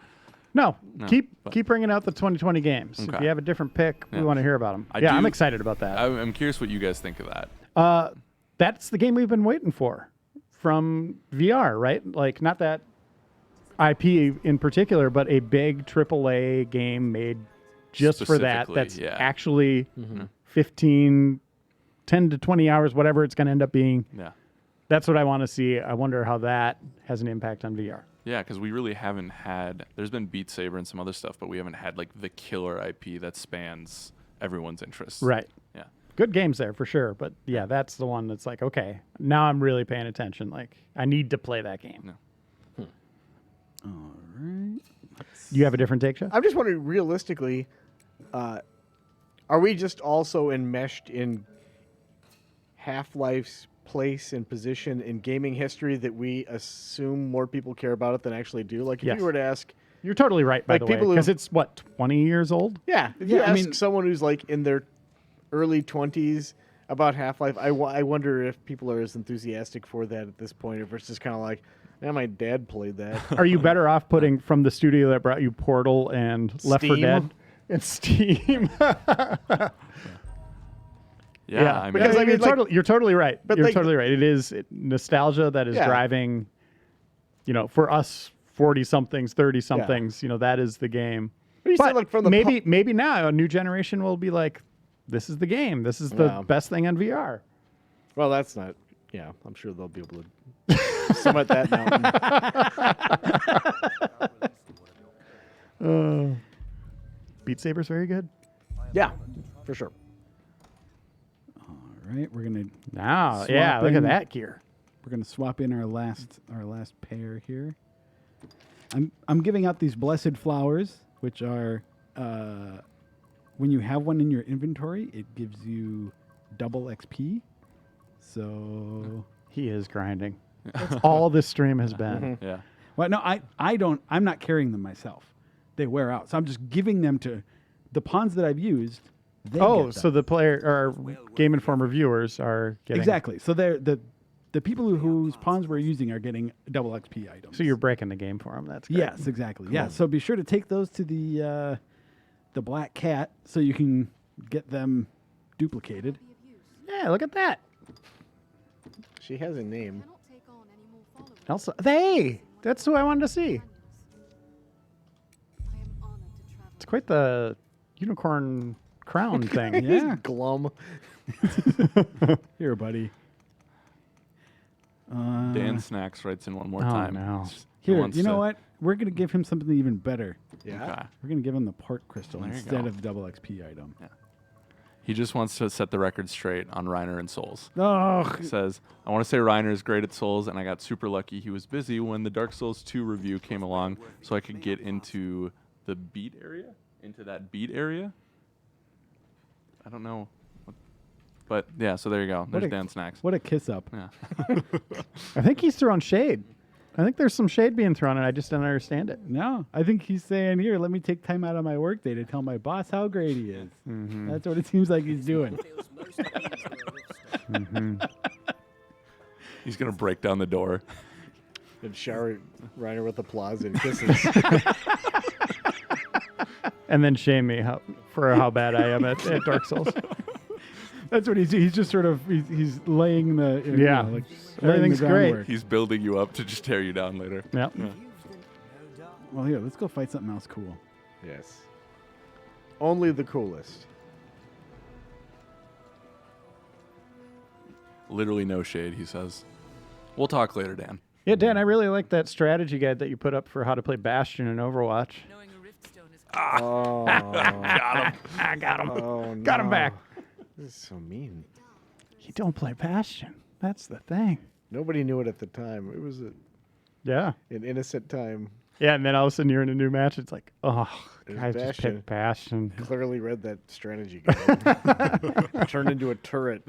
A: No,
D: No,
A: keep
D: but-
A: bringing out the 2020 games. If
D: Okay.
A: you have a different pick, we
D: Yeah.
A: want to hear about them.
D: I
A: I'm
D: do-
A: excited about that.
D: I'm curious what you guys think of that.
A: That's the game we've been waiting for from VR, right? Like, not that IP in particular, but a big AAA game made just for that.
D: Specifically,
A: That's
D: yeah.
A: actually 10 to 20 hours, whatever it's going to end up being.
D: Yeah.
A: That's what I want to see. I wonder how that has an impact on VR.
D: Yeah, because we really haven't had. There's been Beat Saber and some other stuff, but we haven't had like the killer IP that spans everyone's interests.
A: Right.
D: Yeah.
A: Good games there for sure. But yeah, that's the one that's like, okay, now I'm really paying attention. Like, I need to play that game.
D: No.
B: All right.
A: You have a different take, Jeff?
C: I'm just wondering, realistically, are we just also enmeshed in Half-Life's place and position in gaming history that we assume more people care about it than actually do? Like, if
A: Yes.
C: you were to ask,
A: You're totally right, by
C: Like
A: the way,
C: people who-
A: because it's, 20 years old?
C: if you
B: Yeah, I
C: ask
B: mean-
C: someone who's like in their early 20s about Half-Life, I wonder if people are as enthusiastic for that at this point, if it's just kind of like, man, my dad played that.
A: Are you better off putting from the studio that brought you Portal and Left 4
C: Steam?
A: Dead and Steam?
D: Yeah. I mean,
C: because I mean, like-
A: you're totally right.
C: but
A: You're
C: like-
A: totally right. It is nostalgia that is
C: Yeah.
A: driving, for us 40-somethings, 30-somethings, that is the game.
C: But you said, like, from the
A: maybe now a new generation will be like, this is the game. This is the
C: Yeah.
A: best thing on VR.
C: Well, that's not. Yeah, I'm sure they'll be able to summit that mountain.
A: Beat Saber's very good.
C: Yeah, for sure.
B: All right. We're gonna
A: Now, yeah, look at
B: Swapping-
A: that gear.
B: swap in our last pair here. I'm giving out these blessed flowers, which are when you have one in your inventory, it gives you double XP. So,
A: He is grinding. That's all this stream has been.
D: yeah.
B: well, no, I don't. I'm not carrying them myself. they wear out. So I'm just giving them to the pawns that I've used. They
A: Oh,
B: get
A: so
B: them.
A: the player or Game Informer viewers are getting
B: Exactly. So they're the people whose pawns we're using are getting double XP items.
A: So you're breaking the game for them. That's great.
B: Yes, exactly. Yeah. So be sure to take those to the Black Cat so you can get them duplicated.
A: Yeah, look at that.
C: She has a name.
A: Elsa. Hey, that's who I wanted to see. It's quite the unicorn crown thing.
B: Yeah.
C: Glum.
B: Here, buddy.
D: Dan Snacks writes in one more
A: Oh,
D: time.
A: no.
D: He
B: Here,
D: wants
B: you know
D: to-
B: what? We're going to give him something even better.
C: Yeah.
D: Okay.
B: We're going to give him the Port Crystal
D: There you
B: instead
D: go.
B: of the double XP item.
D: He just wants to set the record straight on Reiner and Souls.
B: Oh,
D: He says, I want to say Reiner is great at Souls, and I got super lucky. He was busy when the Dark Souls 2 review came along, so I could get into the beat area? Into that beat area? I don't know. But, yeah, so there you go. There's
B: a-
D: Dan Snacks.
B: what a kiss up.
D: Yeah.
A: I think he's throwing shade. I think there's some shade being thrown, and I just don't understand it.
B: No, I think he's saying, here, let me take time out of my workday to tell my boss how great he is. That's what it seems like he's doing.
D: He's going to break down the door.
C: And shower Reiner with applause and kisses.
A: And then shame me for how bad I am at Dark Souls.
B: That's what he's doing. He's just sort of, he's laying the,
A: Yeah.
B: like,
A: Everything's
B: laying the
A: great.
B: groundwork.
D: He's building you up to just tear you down later.
A: Yep.
B: Well, here, let's go fight something else cool.
C: Yes. Only the coolest.
D: Literally no shade, he says. We'll talk later, Dan.
A: Yeah, Dan, I really like that strategy guide that you put up for how to play Bastion in Overwatch.
C: Oh.
A: I got him.
C: Oh,
A: Got him
C: no.
A: back.
C: This is so mean.
A: You don't play Bastion. That's the thing.
C: Nobody knew it at the time. It was
A: Yeah.
C: an innocent time.
A: Yeah, and then all of a sudden you're in a new match. It's like, oh,
C: There's
A: I just
C: Bastion.
A: picked Bastion.
C: Clearly read that strategy guide. Turned into a turret.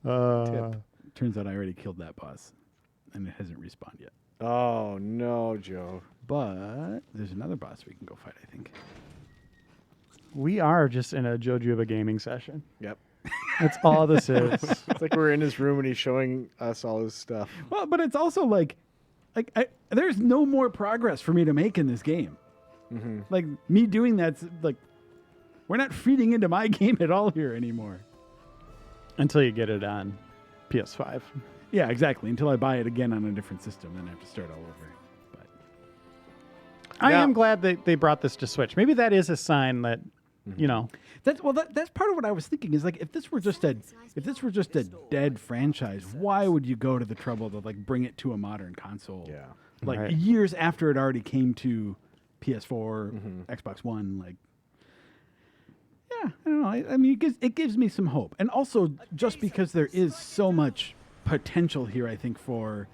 B: Turns out I already killed that boss, and it hasn't respawned yet.
C: Oh, no, Joe.
B: But there's another boss we can go fight, I think.
A: We are just in a Jojuba gaming session.
C: Yep.
A: That's all this is.
C: It's like we're in his room and he's showing us all his stuff.
B: Well, but it's also like there's no more progress for me to make in this game. Like, me doing that's like, we're not feeding into my game at all here anymore.
A: Until you get it on PS5.
B: Yeah, exactly. Until I buy it again on a different system, then I have to start all over. But
A: I
C: Now-
A: am glad that they brought this to Switch. Maybe that is a sign that, you know,
B: that's part of what I was thinking is like, if this were just a dead franchise, why would you go to the trouble to like bring it to a modern console?
C: Yeah.
B: Like
A: Right.
B: years after it already came to PS4, Xbox One, like. Yeah, I don't know. I mean, it gives me some hope, and also just because there is so much potential here, I think for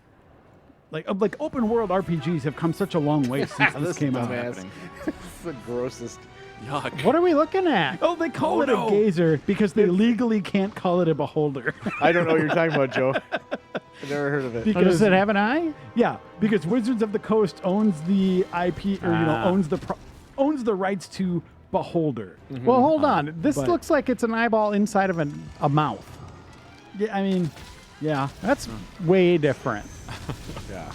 B: like open world RPGs have come such a long way since this came out.
C: dumbass. It's the grossest.
D: Yuck.
A: what are we looking at?
B: Oh, they call it
D: no.
B: a gazer because they legally can't call it a beholder.
C: I don't know what you're talking about, Joe. I've never heard of it.
A: Oh, does it have an eye?
B: Yeah, because Wizards of the Coast owns the IP, or owns the rights to beholder.
A: Well, hold on. This
B: But-
A: looks like it's an eyeball inside of a mouth.
B: Yeah, I mean, yeah.
A: That's way different.
C: Yeah.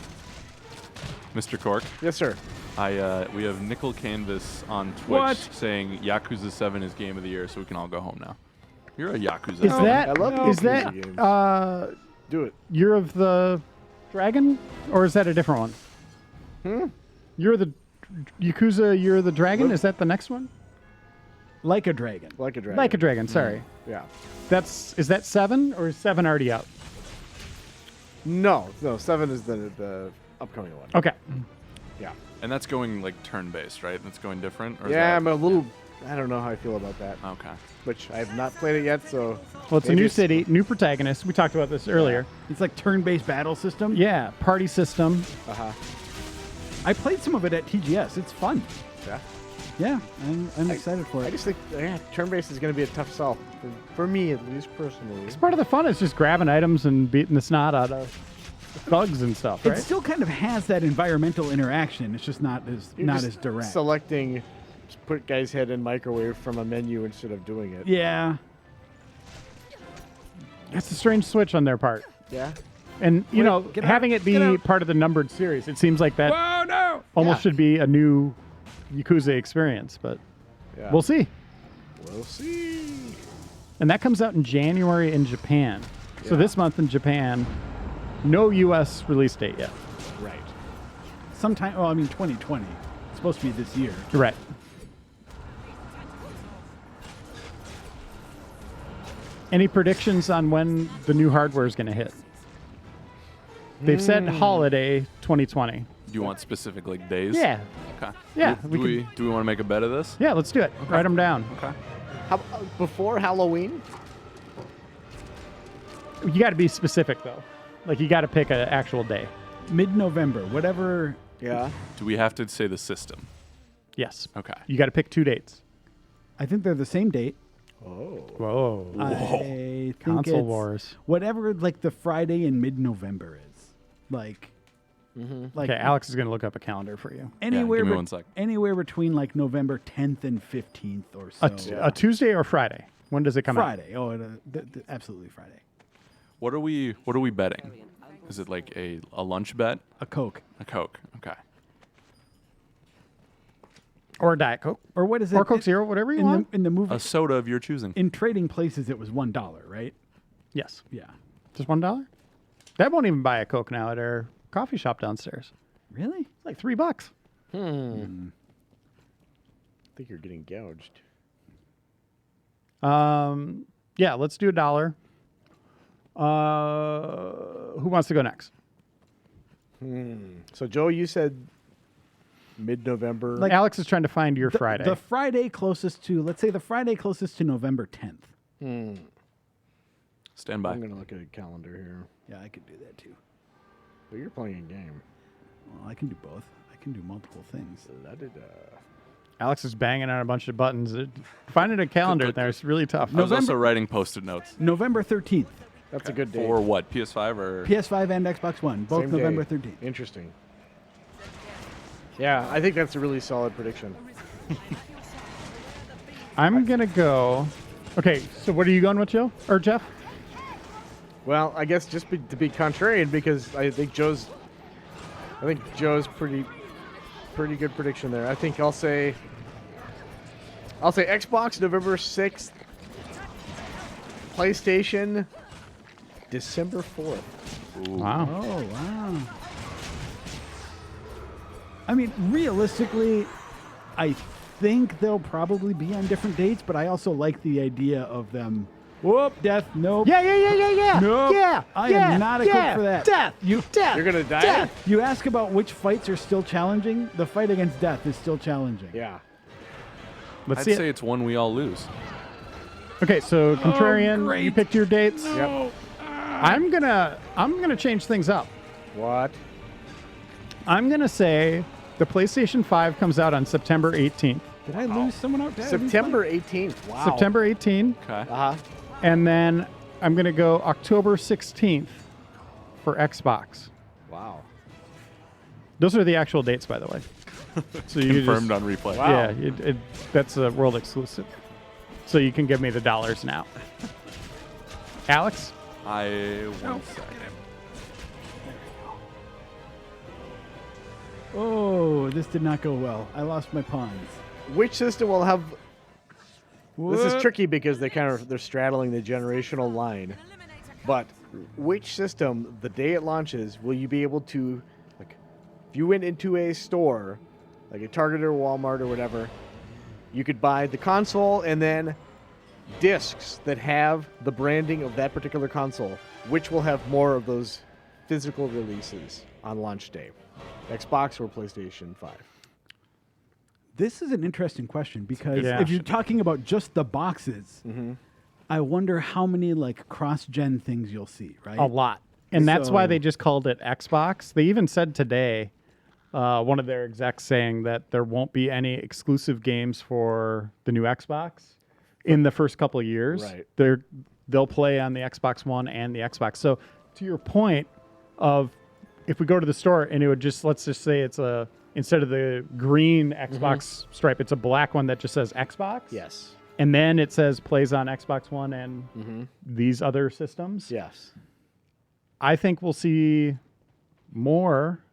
D: Mr. Cork,
C: Yes, sir.
D: we have Nickel Canvas on Twitch
B: What?
D: saying Yakuza 7 is game of the year, so we can all go home now. You're a Yakuza
A: Is
D: fan.
A: that
C: I love
A: is
C: Yakuza games.
A: that
C: Do it.
A: Year of the Dragon, or is that a different one? Year of the Yakuza Year of the Dragon. Is that the next one?
B: Like a dragon.
C: Like a dragon.
A: Like a Dragon. Sorry.
C: Yeah.
A: Is that 7 or is 7 already out?
C: No, 7 is the upcoming one.
A: Okay.
C: Yeah.
D: And that's going like turn-based, right? That's going different? Or is
C: Yeah,
D: that-
C: I'm a little. I don't know how I feel about that.
D: Okay.
C: Which I have not played it yet, so.
A: Well, it's a
C: maybe
A: new city, new protagonist. We talked about this earlier.
B: It's like turn-based battle system.
A: Yeah, party system.
B: I played some of it at TGS. It's fun.
C: Yeah.
B: Yeah, I'm excited for
C: I
B: it.
C: just think turn-based is going to be a tough sell for me, at least personally.
A: Part of the fun is just grabbing items and beating the snot out of thugs and stuff, right?
B: It still kind of has that environmental interaction. It's just not
C: You're just
B: as direct.
C: Selecting, just put guy's head in microwave from a menu instead of doing it.
B: Yeah.
A: That's a strange switch on their part.
C: Yeah.
A: And, you know,
B: get
A: having
B: out,
A: it be
B: get out.
A: part of the numbered series, it seems like that
B: Oh no!
A: almost
C: Yeah.
A: should be a new Yakuza experience, but
C: Yeah.
A: we'll see.
C: We'll see.
A: And that comes out in January in Japan. So
C: Yeah.
A: this month in Japan, no U.S. release date yet.
C: Right.
B: Sometime. Oh, I mean, 2020. It's supposed to be this year.
A: Right. Any predictions on when the new hardware is going to hit? They've said holiday 2020.
D: Do you want specific like days?
A: Yeah.
D: Okay.
A: Yeah,
D: Do
A: we
D: we want to make a bet of this?
A: Yeah, let's do it. Write them down.
D: Okay.
C: How before Halloween?
A: You got to be specific, though. Like, you got to pick an actual day.
B: Mid-November, whatever.
C: Yeah.
D: Do we have to say the system?
A: Yes.
D: Okay.
A: You got to pick 2 dates.
B: I think they're the same date.
C: Oh.
A: Whoa.
B: I think
A: Console
B: it's
A: wars.
B: whatever, like the Friday in mid-November is. Like
A: Okay, Alex is going to look up a calendar for you.
B: anywhere,
D: give me 1 sec.
B: anywhere between like November 10th and 15th or so.
A: A Tuesday or Friday? When does it come out?
B: Friday. Oh, absolutely Friday.
D: What are we betting? Is it like a lunch bet?
B: A Coke.
D: A Coke. Okay.
A: Or a Diet Coke.
B: Or what is it?
A: Or Coke Zero, whatever you
B: in
A: want.
B: in the movie.
D: A soda of your choosing.
B: In Trading Places, it was $1, right?
A: Yes.
B: Yeah.
A: Just $1? That won't even buy a Coke now at our coffee shop downstairs.
B: Really?
A: It's like $3.
C: I think you're getting gouged.
A: Yeah, let's do $1. Who wants to go next?
C: So Joe, you said mid-November.
B: Like-
A: Alex is trying to find your Friday.
B: The Friday closest to, let's say the Friday closest to November 10th.
D: Stand by.
C: I'm gonna look at a calendar here.
B: Yeah, I could do that too.
C: But you're playing a game.
B: Well, I can do both. I can do multiple things.
C: La-da-da.
A: Alex is banging on a bunch of buttons. Finding a calendar there is really tough.
D: I was also writing post-it notes.
B: November 13th.
C: That's a good date.
D: For what? PS5 or?
B: PS5 and Xbox One, both
C: Same
B: November
C: day.
B: 13th.
C: Interesting. Yeah, I think that's a really solid prediction.
A: I'm going to go. Okay, so what are you going with, Joe? Or Jeff?
C: Well, I guess just to be contrarian, because I think Joe's pretty good prediction there. I think I'll say Xbox November 6th, PlayStation December 4th.
A: Wow.
B: Oh, wow. I mean, realistically, I think they'll probably be on different dates, but I also like the idea of them. Whoop, death, nope.
A: Yeah.
B: Nope.
A: Yeah.
B: I am not a cook for that.
A: Death. Death.
C: You're gonna die?
A: Death.
B: You ask about which fights are still challenging. The fight against death is still challenging.
C: Yeah.
A: Let's
D: I'd
A: see
D: say
A: it.
D: it's one we all lose.
A: Okay, so contrarian,
B: great.
A: you picked your dates.
C: Yep.
A: I'm gonna change things up.
C: What?
A: I'm gonna say the PlayStation 5 comes out on September 18th.
B: Did I lose someone out there?
C: September 18th. Wow.
A: September 18th,
D: Okay.
C: Uh-huh.
A: and then I'm gonna go October 16th for Xbox.
C: Wow.
A: Those are the actual dates, by the way. So you
D: Confirmed
A: just,
D: on replay.
C: Wow.
A: Yeah, that's a world exclusive. So you can give me the dollars now. Alex?
D: One second.
B: Oh, this did not go well. I lost my pawns.
C: Which system will have? This is
B: What?
C: tricky because they're straddling the generational line. But which system, the day it launches, will you be able to, like, if you went into a store, like a Target or Walmart or whatever, you could buy the console and then discs that have the branding of that particular console, which will have more of those physical releases on launch day, Xbox or PlayStation 5.
B: This is an interesting question because
A: Yeah.
B: if you're talking about just the boxes, I wonder how many like cross-gen things you'll see, right?
A: A lot. And that's why
B: So-
A: they just called it Xbox. They even said today, one of their execs saying that there won't be any exclusive games for the new Xbox in the first couple of years.
C: Right.
A: They'll play on the Xbox One and the Xbox. So to your point of if we go to the store and it would just, let's just say it's a, instead of the green Xbox stripe, it's a black one that just says Xbox.
C: Yes.
A: And then it says plays on Xbox One and these other systems.
C: Yes.
A: I think we'll see more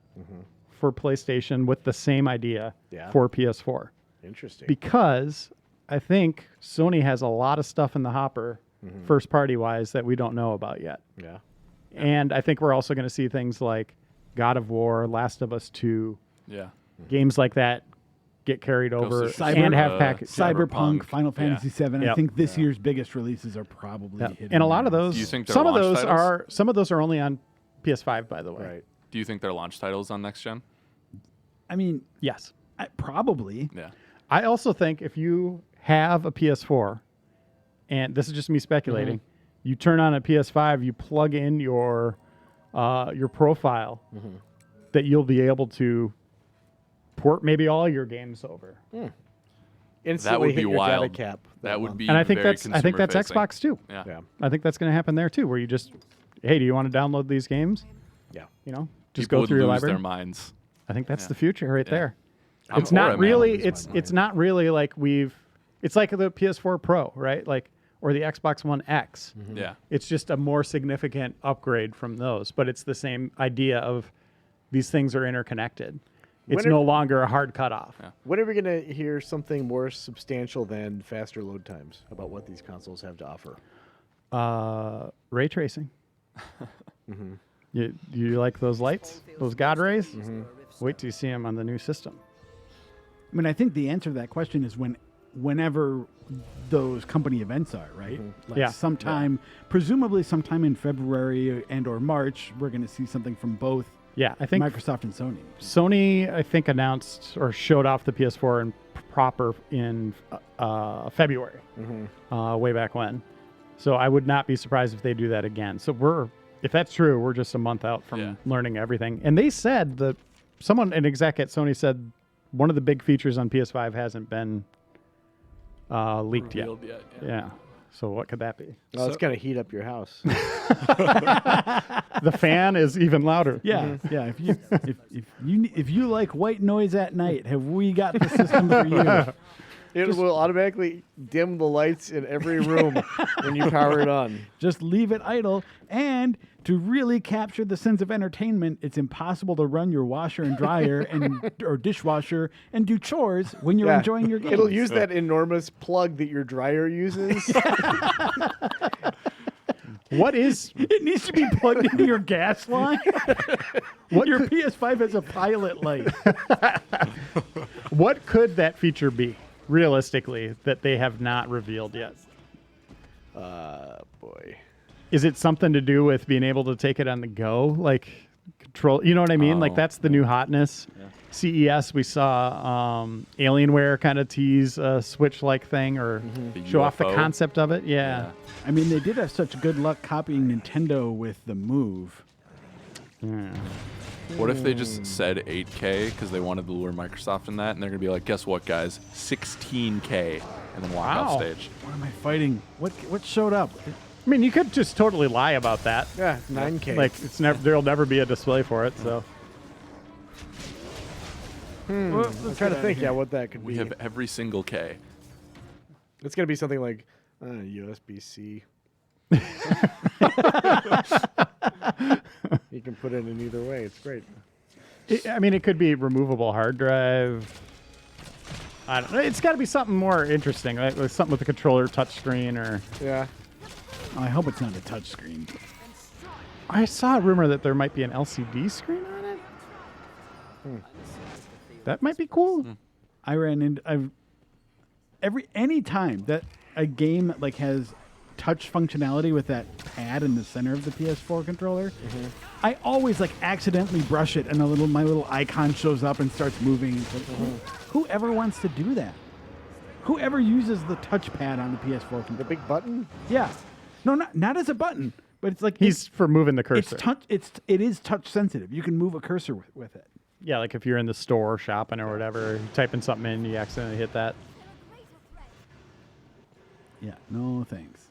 A: for PlayStation with the same idea for PS4.
C: Interesting.
A: Because I think Sony has a lot of stuff in the hopper, first party wise, that we don't know about yet.
C: Yeah.
A: And I think we're also going to see things like God of War, Last of Us 2,
D: Yeah.
A: games like that get carried over
D: Cyber-
A: and have package.
B: Cyberpunk, Final Fantasy VII. I
A: Yep.
B: think this year's biggest releases are probably
A: Yep.
B: hidden
A: And a lot of
B: there.
A: those,
D: Do you think they're
A: some of
D: launch
A: those
D: titles?
A: are only on PS5, by the way.
C: Right.
D: Do you think they're launch titles on next gen?
B: I mean,
A: Yes.
B: probably.
D: Yeah.
A: I also think if you have a PS4, and this is just me speculating, you turn on a PS5, you plug in your profile, that you'll be able to port maybe all your games over.
C: Instantly
D: would be
C: hit your
D: wild.
C: data cap.
D: That would
C: month.
D: be
A: And I think
D: very
A: that's
D: consumer-facing.
A: Xbox too.
D: Yeah.
C: Yeah.
A: I think that's going to happen there too, where you just, hey, do you want to download these games?
C: Yeah.
A: You know, just
D: People
A: go
D: would
A: through your
D: lose
A: library.
D: their minds.
A: I think that's
D: Yeah.
A: the future right
D: Yeah.
A: there.
D: I'm
A: It's
D: for
A: not
D: it, man.
A: really.
C: Lose my
A: It's not really like it's like the PS4 Pro, right? Like, or the Xbox One X.
D: Yeah.
A: It's just a more significant upgrade from those, but it's the same idea of these things are interconnected. It's
C: When are-
A: no longer a hard cutoff.
D: Yeah.
C: When are we going to hear something more substantial than faster load times about what these consoles have to offer?
A: Ray tracing. You like those lights? Those God rays? Wait till you see them on the new system.
B: I mean, I think the answer to that question is whenever those company events are, right? Like
A: Yeah.
B: sometime, presumably sometime in February and or March, we're going to see something from both
A: Yeah, I think
B: Microsoft and Sony.
A: Sony, I think, announced or showed off the PS4 in February, way back when. So I would not be surprised if they do that again. So if that's true, we're just a month out from learning everything. And they said that an exec at Sony said one of the big features on PS5 hasn't been leaked yet.
D: Revealed yet,
A: Yeah. So what could that be?
C: Oh, it's going to heat up your house.
A: The fan is even louder.
B: Yeah, yeah. If you like white noise at night, have we got the system for you?
C: It will automatically dim the lights in every room when you power it on.
B: Just leave it idle. And to really capture the sense of entertainment, it's impossible to run your washer and dryer or dishwasher and do chores when you're enjoying your game.
C: It'll use that enormous plug that your dryer uses.
A: What is
B: It needs to be plugged into your gas line. Your PS5 has a pilot light.
A: what could that feature be realistically that they have not revealed yet?
C: Boy.
A: Is it something to do with being able to take it on the go, like control? You know what I mean? Like that's the new hotness. CES, we saw Alienware kind of tease a Switch-like thing or
D: The
A: show off the
D: UFO.
A: concept of it. Yeah.
B: I mean, they did have such good luck copying Nintendo with the Move.
D: What if they just said 8K because they wanted to lure Microsoft in that, and they're gonna be like, guess what, guys, 16K, and then walk off
A: Wow.
D: stage.
B: What am I fighting? What showed up?
A: I mean, you could just totally lie about that.
C: Yeah, 9K.
A: Like there'll never be a display for it. So
C: I'm trying to think, what that could
D: We
C: be.
D: have every single K.
C: It's going to be something like USB-C. You can put it in either way. It's great.
A: it could be removable hard drive. I don't know. It's got to be something more interesting, like something with a controller, touchscreen, or.
C: Yeah.
B: I hope it's not a touchscreen.
A: I saw a rumor that there might be an LCD screen on it. That might be cool.
B: I ran into any time that a game like has touch functionality with that pad in the center of the PS4 controller, I always like accidentally brush it and my little icon shows up and starts moving. It's like, whoever wants to do that? Whoever uses the touchpad on the PS4 controller?
C: The big button?
B: Yeah. No, not as a button, but it's like
A: He's for moving the cursor.
B: it is touch sensitive. You can move a cursor with it.
A: Yeah, like if you're in the store shopping or whatever, you typing something in, you accidentally hit that.
B: Yeah, no thanks.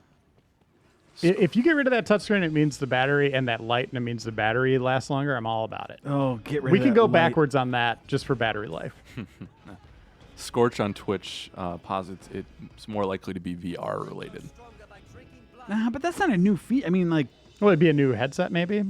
A: If you get rid of that touchscreen, it means the battery, and that light, and it means the battery lasts longer. I'm all about it.
B: Oh, get rid
A: We
B: of
A: can
B: that
A: go
B: light.
A: backwards on that just for battery life.
D: Scorch on Twitch posits it's more likely to be VR related.
B: Nah, but that's not a new feat. I mean, like,
A: Well, it'd be a new headset, maybe.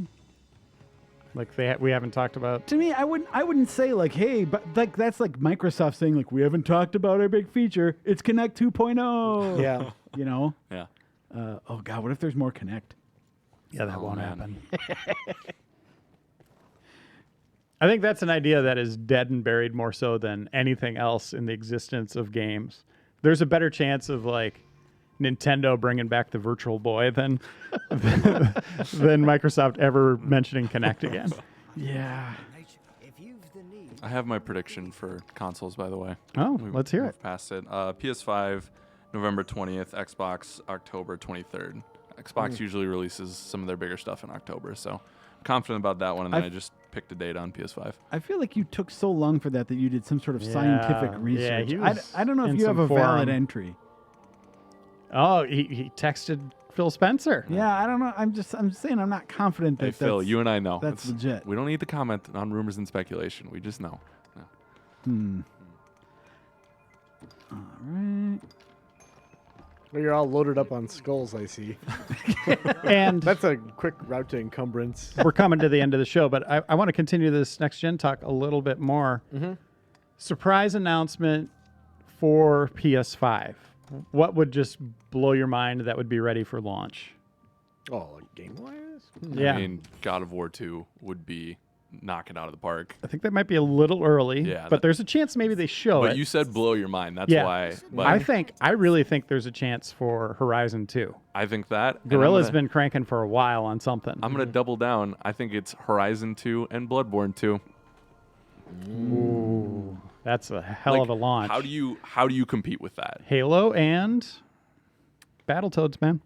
A: Like we haven't talked about.
B: to me, I wouldn't say like, hey, but like that's like Microsoft saying like we haven't talked about our big feature. It's Connect 2.0.
C: Yeah.
B: You know.
D: Yeah.
B: Oh God, what if there's more Connect?
A: Yeah, that won't
D: man.
A: happen. I think that's an idea that is dead and buried more so than anything else in the existence of games. There's a better chance of like Nintendo bringing back the Virtual Boy than Microsoft ever mentioning Kinect again.
B: Yeah.
D: I have my prediction for consoles, by the way.
A: Oh, let's hear it.
D: We've passed it. PS5, November 20th. Xbox, October 23rd. Xbox usually releases some of their bigger stuff in October, so I'm confident about that one, and then I just picked a date on PS5.
B: I feel like you took so long for that you did some sort of scientific research.
A: he was
B: I don't know if
A: in
B: you have
A: some
B: a valid
A: forum.
B: entry.
A: Oh, he texted Phil Spencer.
B: Yeah, I don't know. I'm saying I'm not confident that
D: Hey, Phil,
B: that's,
D: you and I know.
B: that's legit.
D: We don't need to comment on rumors and speculation. We just know. No.
B: All right.
C: Well, you're all loaded up on skulls, I see.
A: And
C: That's a quick route to encumbrance.
A: we're coming to the end of the show, but I want to continue this next gen talk a little bit more. Surprise announcement for PS5. What would just blow your mind that would be ready for launch?
C: Oh, like game-wise?
A: Yeah,
D: I mean, God of War 2 would be knock it out of the park.
A: I think that might be a little early.
D: Yeah,
A: but
D: that-
A: there's a chance maybe they show
D: But
A: it.
D: you said blow your mind. That's
A: yeah,
D: why. But
A: I really think there's a chance for Horizon 2.
D: I think that. and I'm
A: Gorilla's
D: gonna-
A: been cranking for a while on something.
D: I'm going to double down. I think it's Horizon 2 and Bloodborne 2.
A: Ooh, that's a hell
D: Like,
A: of a launch.
D: How do you compete with that?
A: Halo and Battletoads, man.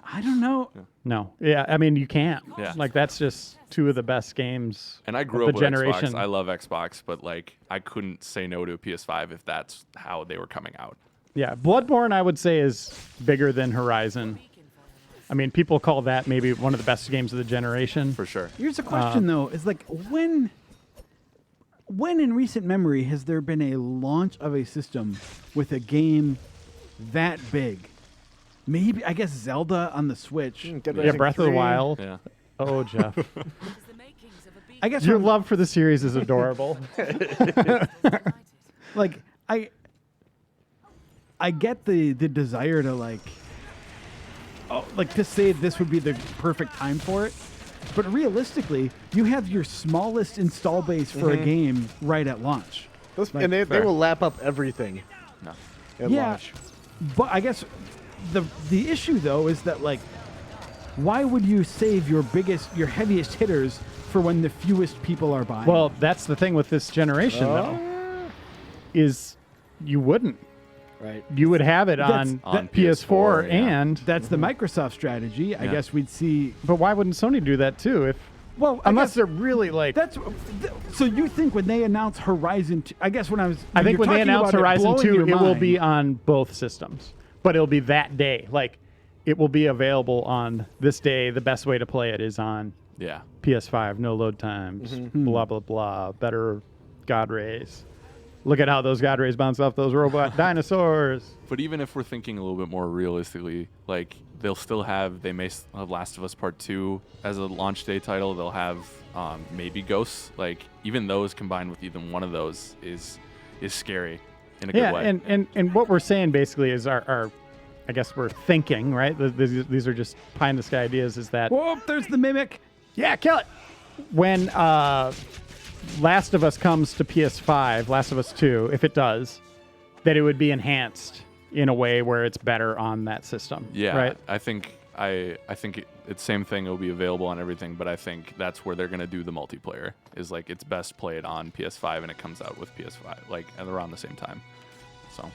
B: I don't know.
A: No. Yeah, I mean, you can't.
D: Yeah.
A: Like, that's just two of the best games
D: And I
A: of
D: grew
A: the
D: up with
A: generation.
D: Xbox. I love Xbox, but like I couldn't say no to a PS5 if that's how they were coming out.
A: Yeah, Bloodborne, I would say, is bigger than Horizon. I mean, people call that maybe one of the best games of the generation.
D: For sure.
B: Here's a question though: is like when in recent memory has there been a launch of a system with a game that big? Maybe I guess Zelda on the Switch.
C: Dead
A: Yeah,
C: Rising
A: Breath of the
C: 3.
A: Wild.
D: Yeah.
A: Oh, Jeff.
B: I guess
A: Your
B: what I'm-
A: love for the series is adorable.
B: like I get the desire to like to say this would be the perfect time for it, but realistically, you have your smallest install base for a game right at launch.
C: And they
D: fair.
C: will lap up everything
D: No.
C: at
B: Yeah.
C: launch.
B: But I guess the issue though is that like, why would you save your heaviest hitters for when the fewest people are buying?
A: Well, that's the thing with this generation, though, is you wouldn't.
C: Right.
A: You would have it
B: That's-
A: on
D: that-
A: PS4
D: PS4, yeah.
A: and...
B: that's the Microsoft strategy. I
D: Yeah.
B: guess we'd see.
A: But why wouldn't Sony do that, too? If
B: Well, I
A: Unless
B: guess
A: they're really, like...
B: so you think when they announce Horizon 2, I guess
A: I think when they announce Horizon 2, it will
B: mind,
A: be on both systems. But it'll be that day. Like, it will be available on this day. The best way to play it is on
D: Yeah.
A: PS5, no load times,
B: Mm-hmm.
A: blah, blah, blah, better God rays. Look at how those God rays bounce off those robot dinosaurs.
D: But even if we're thinking a little bit more realistically, like they may have Last of Us Part 2 as a launch day title. They'll have maybe Ghosts. Like even those combined with even one of those is scary in a good way.
A: and what we're saying basically is our I guess we're thinking, right? These are just pie in the sky ideas, is that,
B: Whoa, there's the mimic.
A: yeah, kill it. When Last of Us comes to PS5, Last of Us 2, if it does, that it would be enhanced in a way where it's better on that system.
D: Yeah,
A: Right?
D: I think it's same thing. It'll be available on everything, but I think that's where they're gonna do the multiplayer. Is like it's best played on PS5, and it comes out with PS5 like at around the same time. So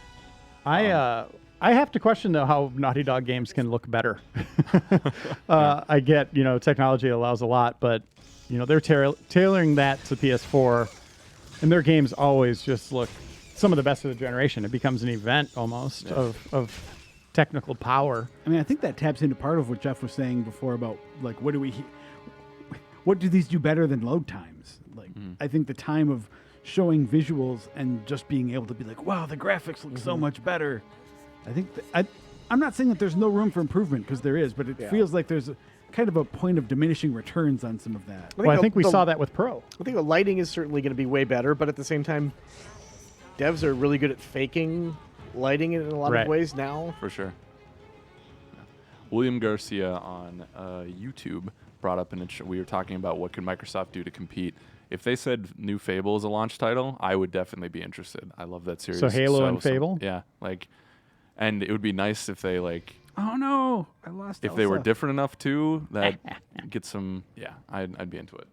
A: I have to question though how Naughty Dog games can look better. I get technology allows a lot, but they're tailoring that to PS4, and their games always just look some of the best of the generation. It becomes an event almost of technical power.
B: I mean, I think that taps into part of what Jeff was saying before about like what do these do better than load times? Like, I think the time of showing visuals and just being able to be like, wow, the graphics look so much better. I think I'm not saying that there's no room for improvement, because there is, but it feels like there's kind of a point of diminishing returns on some of that.
A: I think we saw that with Pro.
C: I think the lighting is certainly going to be way better, but at the same time, devs are really good at faking lighting in a lot of ways now.
D: For sure. Yeah. William Garcia on YouTube brought up, we were talking about what could Microsoft do to compete. If they said new Fable is a launch title, I would definitely be interested. I love that series.
A: So Halo and Fable?
D: Yeah. And it would be nice if they
B: oh no, I lost
D: if
B: Elsa.
D: they were different enough too, that get some, I'd be into it.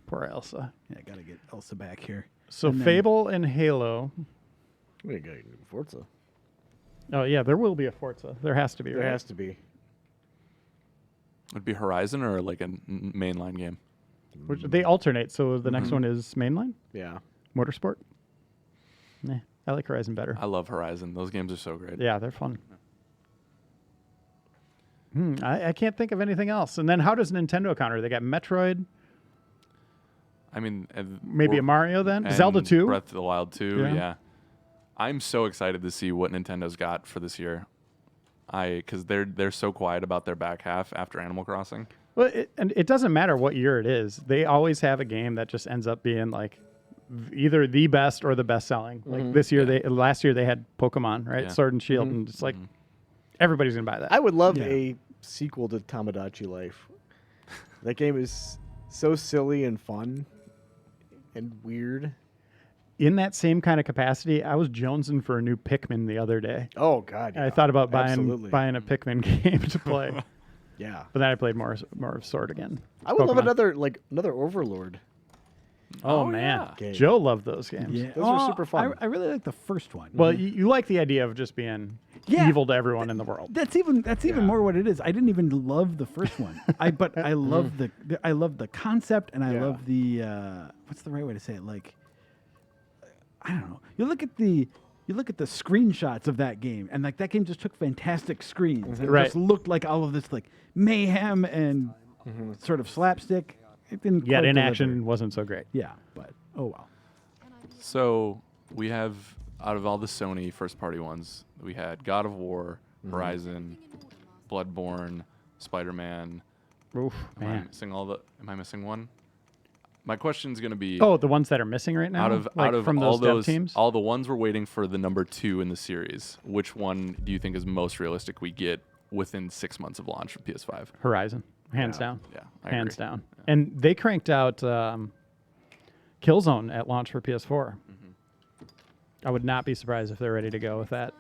A: Poor Elsa.
B: Yeah, I got to get Elsa back here.
A: So
B: And then-
A: Fable and Halo.
C: We got Forza.
A: Oh, yeah, there will be a Forza. There has to be,
C: There
A: right?
C: has to be.
D: Would it be Horizon or like a mainline game?
A: Which, they alternate, so the next one is mainline?
C: Yeah.
A: Motorsport? Nah, I like Horizon better.
D: I love Horizon. Those games are so great.
A: Yeah, they're fun. I can't think of anything else. And then how does Nintendo counter? They got Metroid,
D: I mean,
A: maybe a Mario then?
D: and
A: Zelda 2?
D: Breath of the Wild 2,
A: Yeah.
D: yeah. I'm so excited to see what Nintendo's got for this year. Because they're so quiet about their back half after Animal Crossing.
A: Well, and it doesn't matter what year it is. They always have a game that just ends up being like either the best or the best selling. Like this year, last year they had Pokemon, right?
D: Yeah.
A: Sword and Shield, and it's like everybody's gonna buy that.
C: I would love a sequel to Tamagotchi Life. That game is so silly and fun and weird.
A: In that same kind of capacity, I was jonesing for a new Pikmin the other day.
C: Oh God!
A: I
C: yeah.
A: thought about
C: Absolutely.
A: buying a Pikmin game to play,
C: Yeah.
A: but then I played more of Sword again.
C: I would love
A: Pokemon.
C: another Overlord.
A: Oh,
D: Oh,
A: man,
C: yeah. Game.
A: Joe loved those games.
B: Yeah.
C: Those were super fun.
B: I really like the first one.
A: Well, you like the idea of just being
B: Yeah.
A: evil to everyone in the world.
B: That's even more what it is. I didn't even love the first one. But I love the concept, and I
C: Yeah.
B: love the what's the right way to say it? Like, I don't know. You look at the screenshots of that game, and like that game just took fantastic screens. It
A: Right.
B: just looked like all of this like mayhem and sort of slapstick. It didn't.
A: Yet
B: quite
A: in
B: deliver.
A: action wasn't so great.
B: Yeah, but oh well.
D: So we have, out of all the Sony first-party ones, we had God of War, Horizon, Bloodborne, Spider-Man.
A: Oof,
D: Am I
A: man.
D: missing Am I missing one? My question's going to be,
A: Oh, the ones that are missing right now?
D: out of
A: from
D: all
A: those dev teams?
D: all the ones we're waiting for the number 2 in the series, which one do you think is most realistic we get within 6 months of launch for PS5?
A: Horizon, hands down.
D: Yeah, I
A: Hands
D: agree.
A: down. And they cranked out Killzone at launch for PS4. I would not be surprised if they're ready to go with that.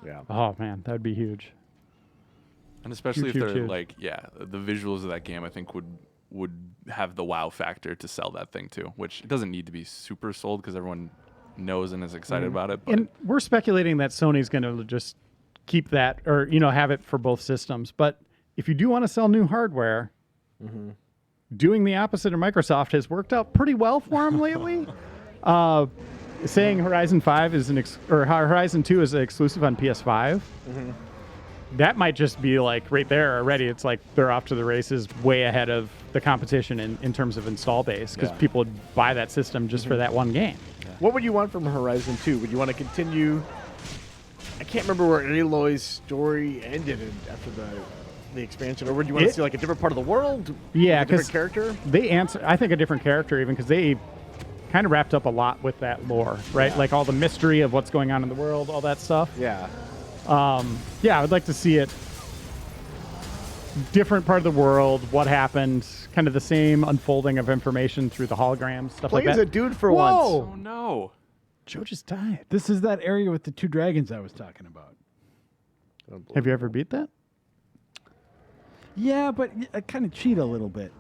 C: Yeah.
A: Oh, man, that would be huge.
D: And especially
A: Huge,
D: if
A: huge,
D: they're
A: huge.
D: like, the visuals of that game I think would have the wow factor to sell that thing too, which it doesn't need to be super sold because everyone knows and is excited about it. But
A: And we're speculating that Sony's going to just keep that or, have it for both systems. But if you do want to sell new hardware, doing the opposite of Microsoft has worked out pretty well for them lately. Saying Horizon 5 is Horizon 2 is exclusive on PS5. That might just be like right there already. It's like they're off to the races way ahead of the competition in terms of install base because people would buy that system just for that one game.
C: What would you want from Horizon 2? Would you want to continue? I can't remember where Aloy's story ended after the expansion, or would you want to see like a different part of the world?
A: Yeah,
C: a different
A: 'cause
C: character.
A: They answer, I think, a different character even because they kind of wrapped up a lot with that lore, right? Like all the mystery of what's going on in the world, all that stuff.
C: Yeah.
A: Yeah, I would like to see it different part of the world, what happened, kind of the same unfolding of information through the holograms, stuff
C: Play
A: like
C: as
A: that.
C: a dude for
A: Whoa!
C: once.
D: oh no.
A: Joe just died.
B: This is that area with the 2 dragons I was talking about.
A: Have you ever beat that?
B: Yeah, but I kind of cheat a little bit.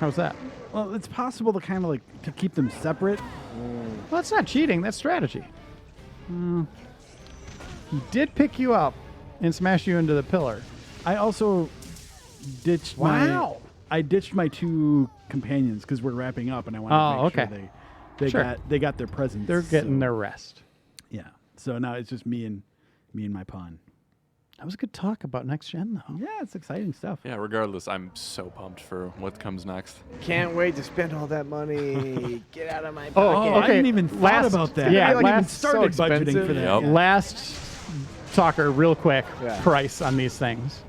A: How's that?
B: Well, it's possible to kind of like to keep them separate.
A: Well, that's not cheating. That's strategy. He did pick you up and smash you into the pillar.
B: I also ditched I ditched my 2 companions because we're wrapping up, and I wanted to make
A: okay.
B: sure they
A: Sure.
B: they got their presents.
A: They're getting
B: so-
A: their rest.
B: Yeah. So now it's just me and Me and my pawn.
A: That was a good talk about next gen, though.
B: Yeah, it's exciting stuff.
D: Yeah, regardless, I'm so pumped for what comes next.
C: Can't wait to spend all that money. Get out of my
A: Oh,
C: pocket.
B: I
A: okay.
B: didn't even thought
A: Last-
B: about that.
A: yeah,
B: I haven't even
A: last-
B: started
C: so
B: budgeting
C: expensive.
B: for that.
D: Yep.
B: yet.
A: Last talker, real quick,
C: Yeah.
A: price on these things.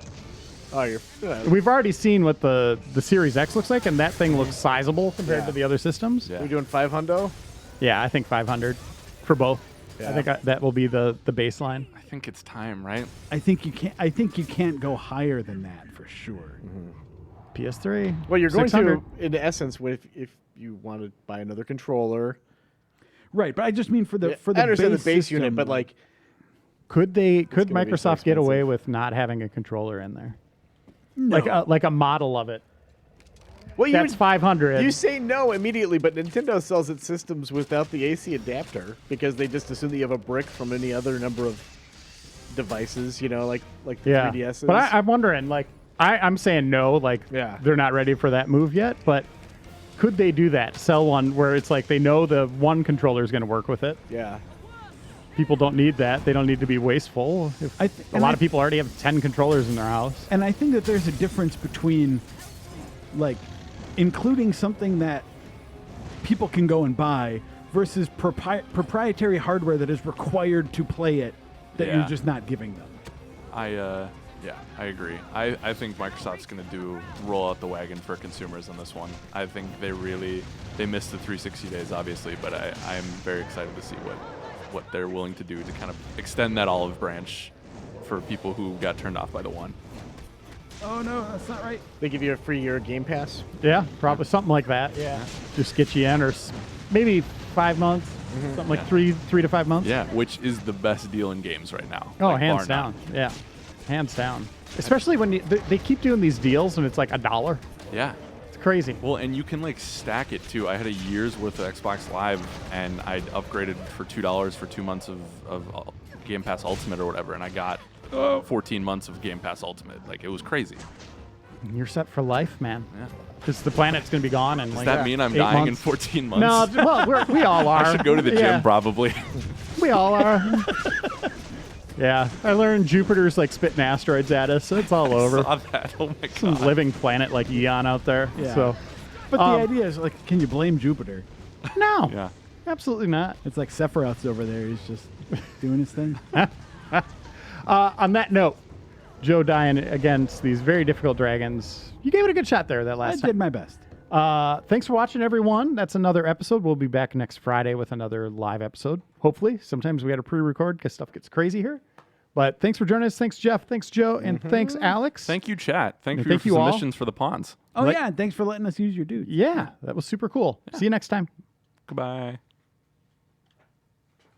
C: Oh, you're.
A: We've already seen what the Series X looks like, and that thing looks sizable compared
C: Yeah.
A: to the other systems.
D: Yeah.
C: We doing 500?
A: Yeah, I think 500 for both. I
C: Yeah.
A: think that will be the baseline.
D: I think it's time, right?
B: I think you can't go higher than that for sure.
A: PS3.
C: Well, you're going
A: 600.
C: to, in essence, if you want to buy another controller.
B: Right, but I just mean for the
C: I understand
B: base
C: the base
B: system,
C: unit, but like,
A: Could
C: gonna be so
A: Microsoft get away
C: expensive.
A: with not having a controller in there?
B: no.
A: Like a model of it.
C: well, you
A: That's
C: would-
A: 500.
C: You say no immediately, but Nintendo sells its systems without the AC adapter because they just assume that you have a brick from any other number of devices. You know, like the
A: Yeah,
C: 3DSs.
A: but I'm wondering, like, I'm saying no, like,
C: Yeah.
A: they're not ready for that move yet, but could they do that? Sell one where it's like they know the one controller is going to work with it.
C: yeah.
A: People don't need that. They don't need to be wasteful. If a lot of people already have 10 controllers in their house.
B: And I think that there's a difference between, like, including something that people can go and buy versus proprietary hardware that is required to play it that
D: Yeah.
B: you're just not giving them.
D: Yeah, I agree. I think Microsoft's going to roll out the wagon for consumers on this one. I think they missed the 360 days, obviously, but I'm very excited to see what they're willing to do to kind of extend that olive branch for people who got turned off by the one.
B: Oh no, that's not right.
C: They give you a free year of Game Pass.
A: Yeah, probably something like that. Yeah. Just get you in, or maybe 5 months, something like 3 to 5 months.
D: Yeah, which is the best deal in games right now.
A: Oh,
D: like,
A: hands
D: bar none.
A: down. Yeah, hands down. Especially when they keep doing these deals and it's like $1.
D: Yeah.
A: It's crazy.
D: Well, and you can like stack it too. I had a year's worth of Xbox Live, and I'd upgraded for $2 for 2 months of Game Pass Ultimate or whatever, and I got 14 months of Game Pass Ultimate. Like, it was crazy.
A: You're set for life, man.
D: Yeah.
A: Because the planet's going to be gone. And
D: Does that mean I'm
A: 8
D: dying in
A: months?
D: 14 months?
A: No, well, we all are.
D: I should go to the
A: Yeah,
D: gym probably.
A: We all are. Yeah, I learned Jupiter's like spitting asteroids at us, so it's all over.
D: Saw that. Oh my
A: Some
D: god.
A: living planet like Eon out there.
B: Yeah.
A: So,
B: But the idea is, like, can you blame Jupiter?
A: no,
D: Yeah.
A: absolutely not.
B: It's like Sephiroth's over there. He's just doing his thing.
A: On that note, Joe dying against these very difficult dragons. You gave it a good shot there that
B: I
A: last
B: did
A: time.
B: my best.
A: Thanks for watching, everyone. That's another episode. We'll be back next Friday with another live episode. Hopefully. Sometimes we got to pre-record because stuff gets crazy here. But thanks for joining us. Thanks, Jeff. Thanks, Joe. And thanks, Alex.
D: Thank you, chat. Thank you
A: And
D: for
A: thank
D: your
A: you all.
D: submissions for the pawns.
B: Oh
A: Right.
B: yeah, and thanks for letting us use your dude.
A: Yeah, that was super cool. See you next time.
D: Goodbye.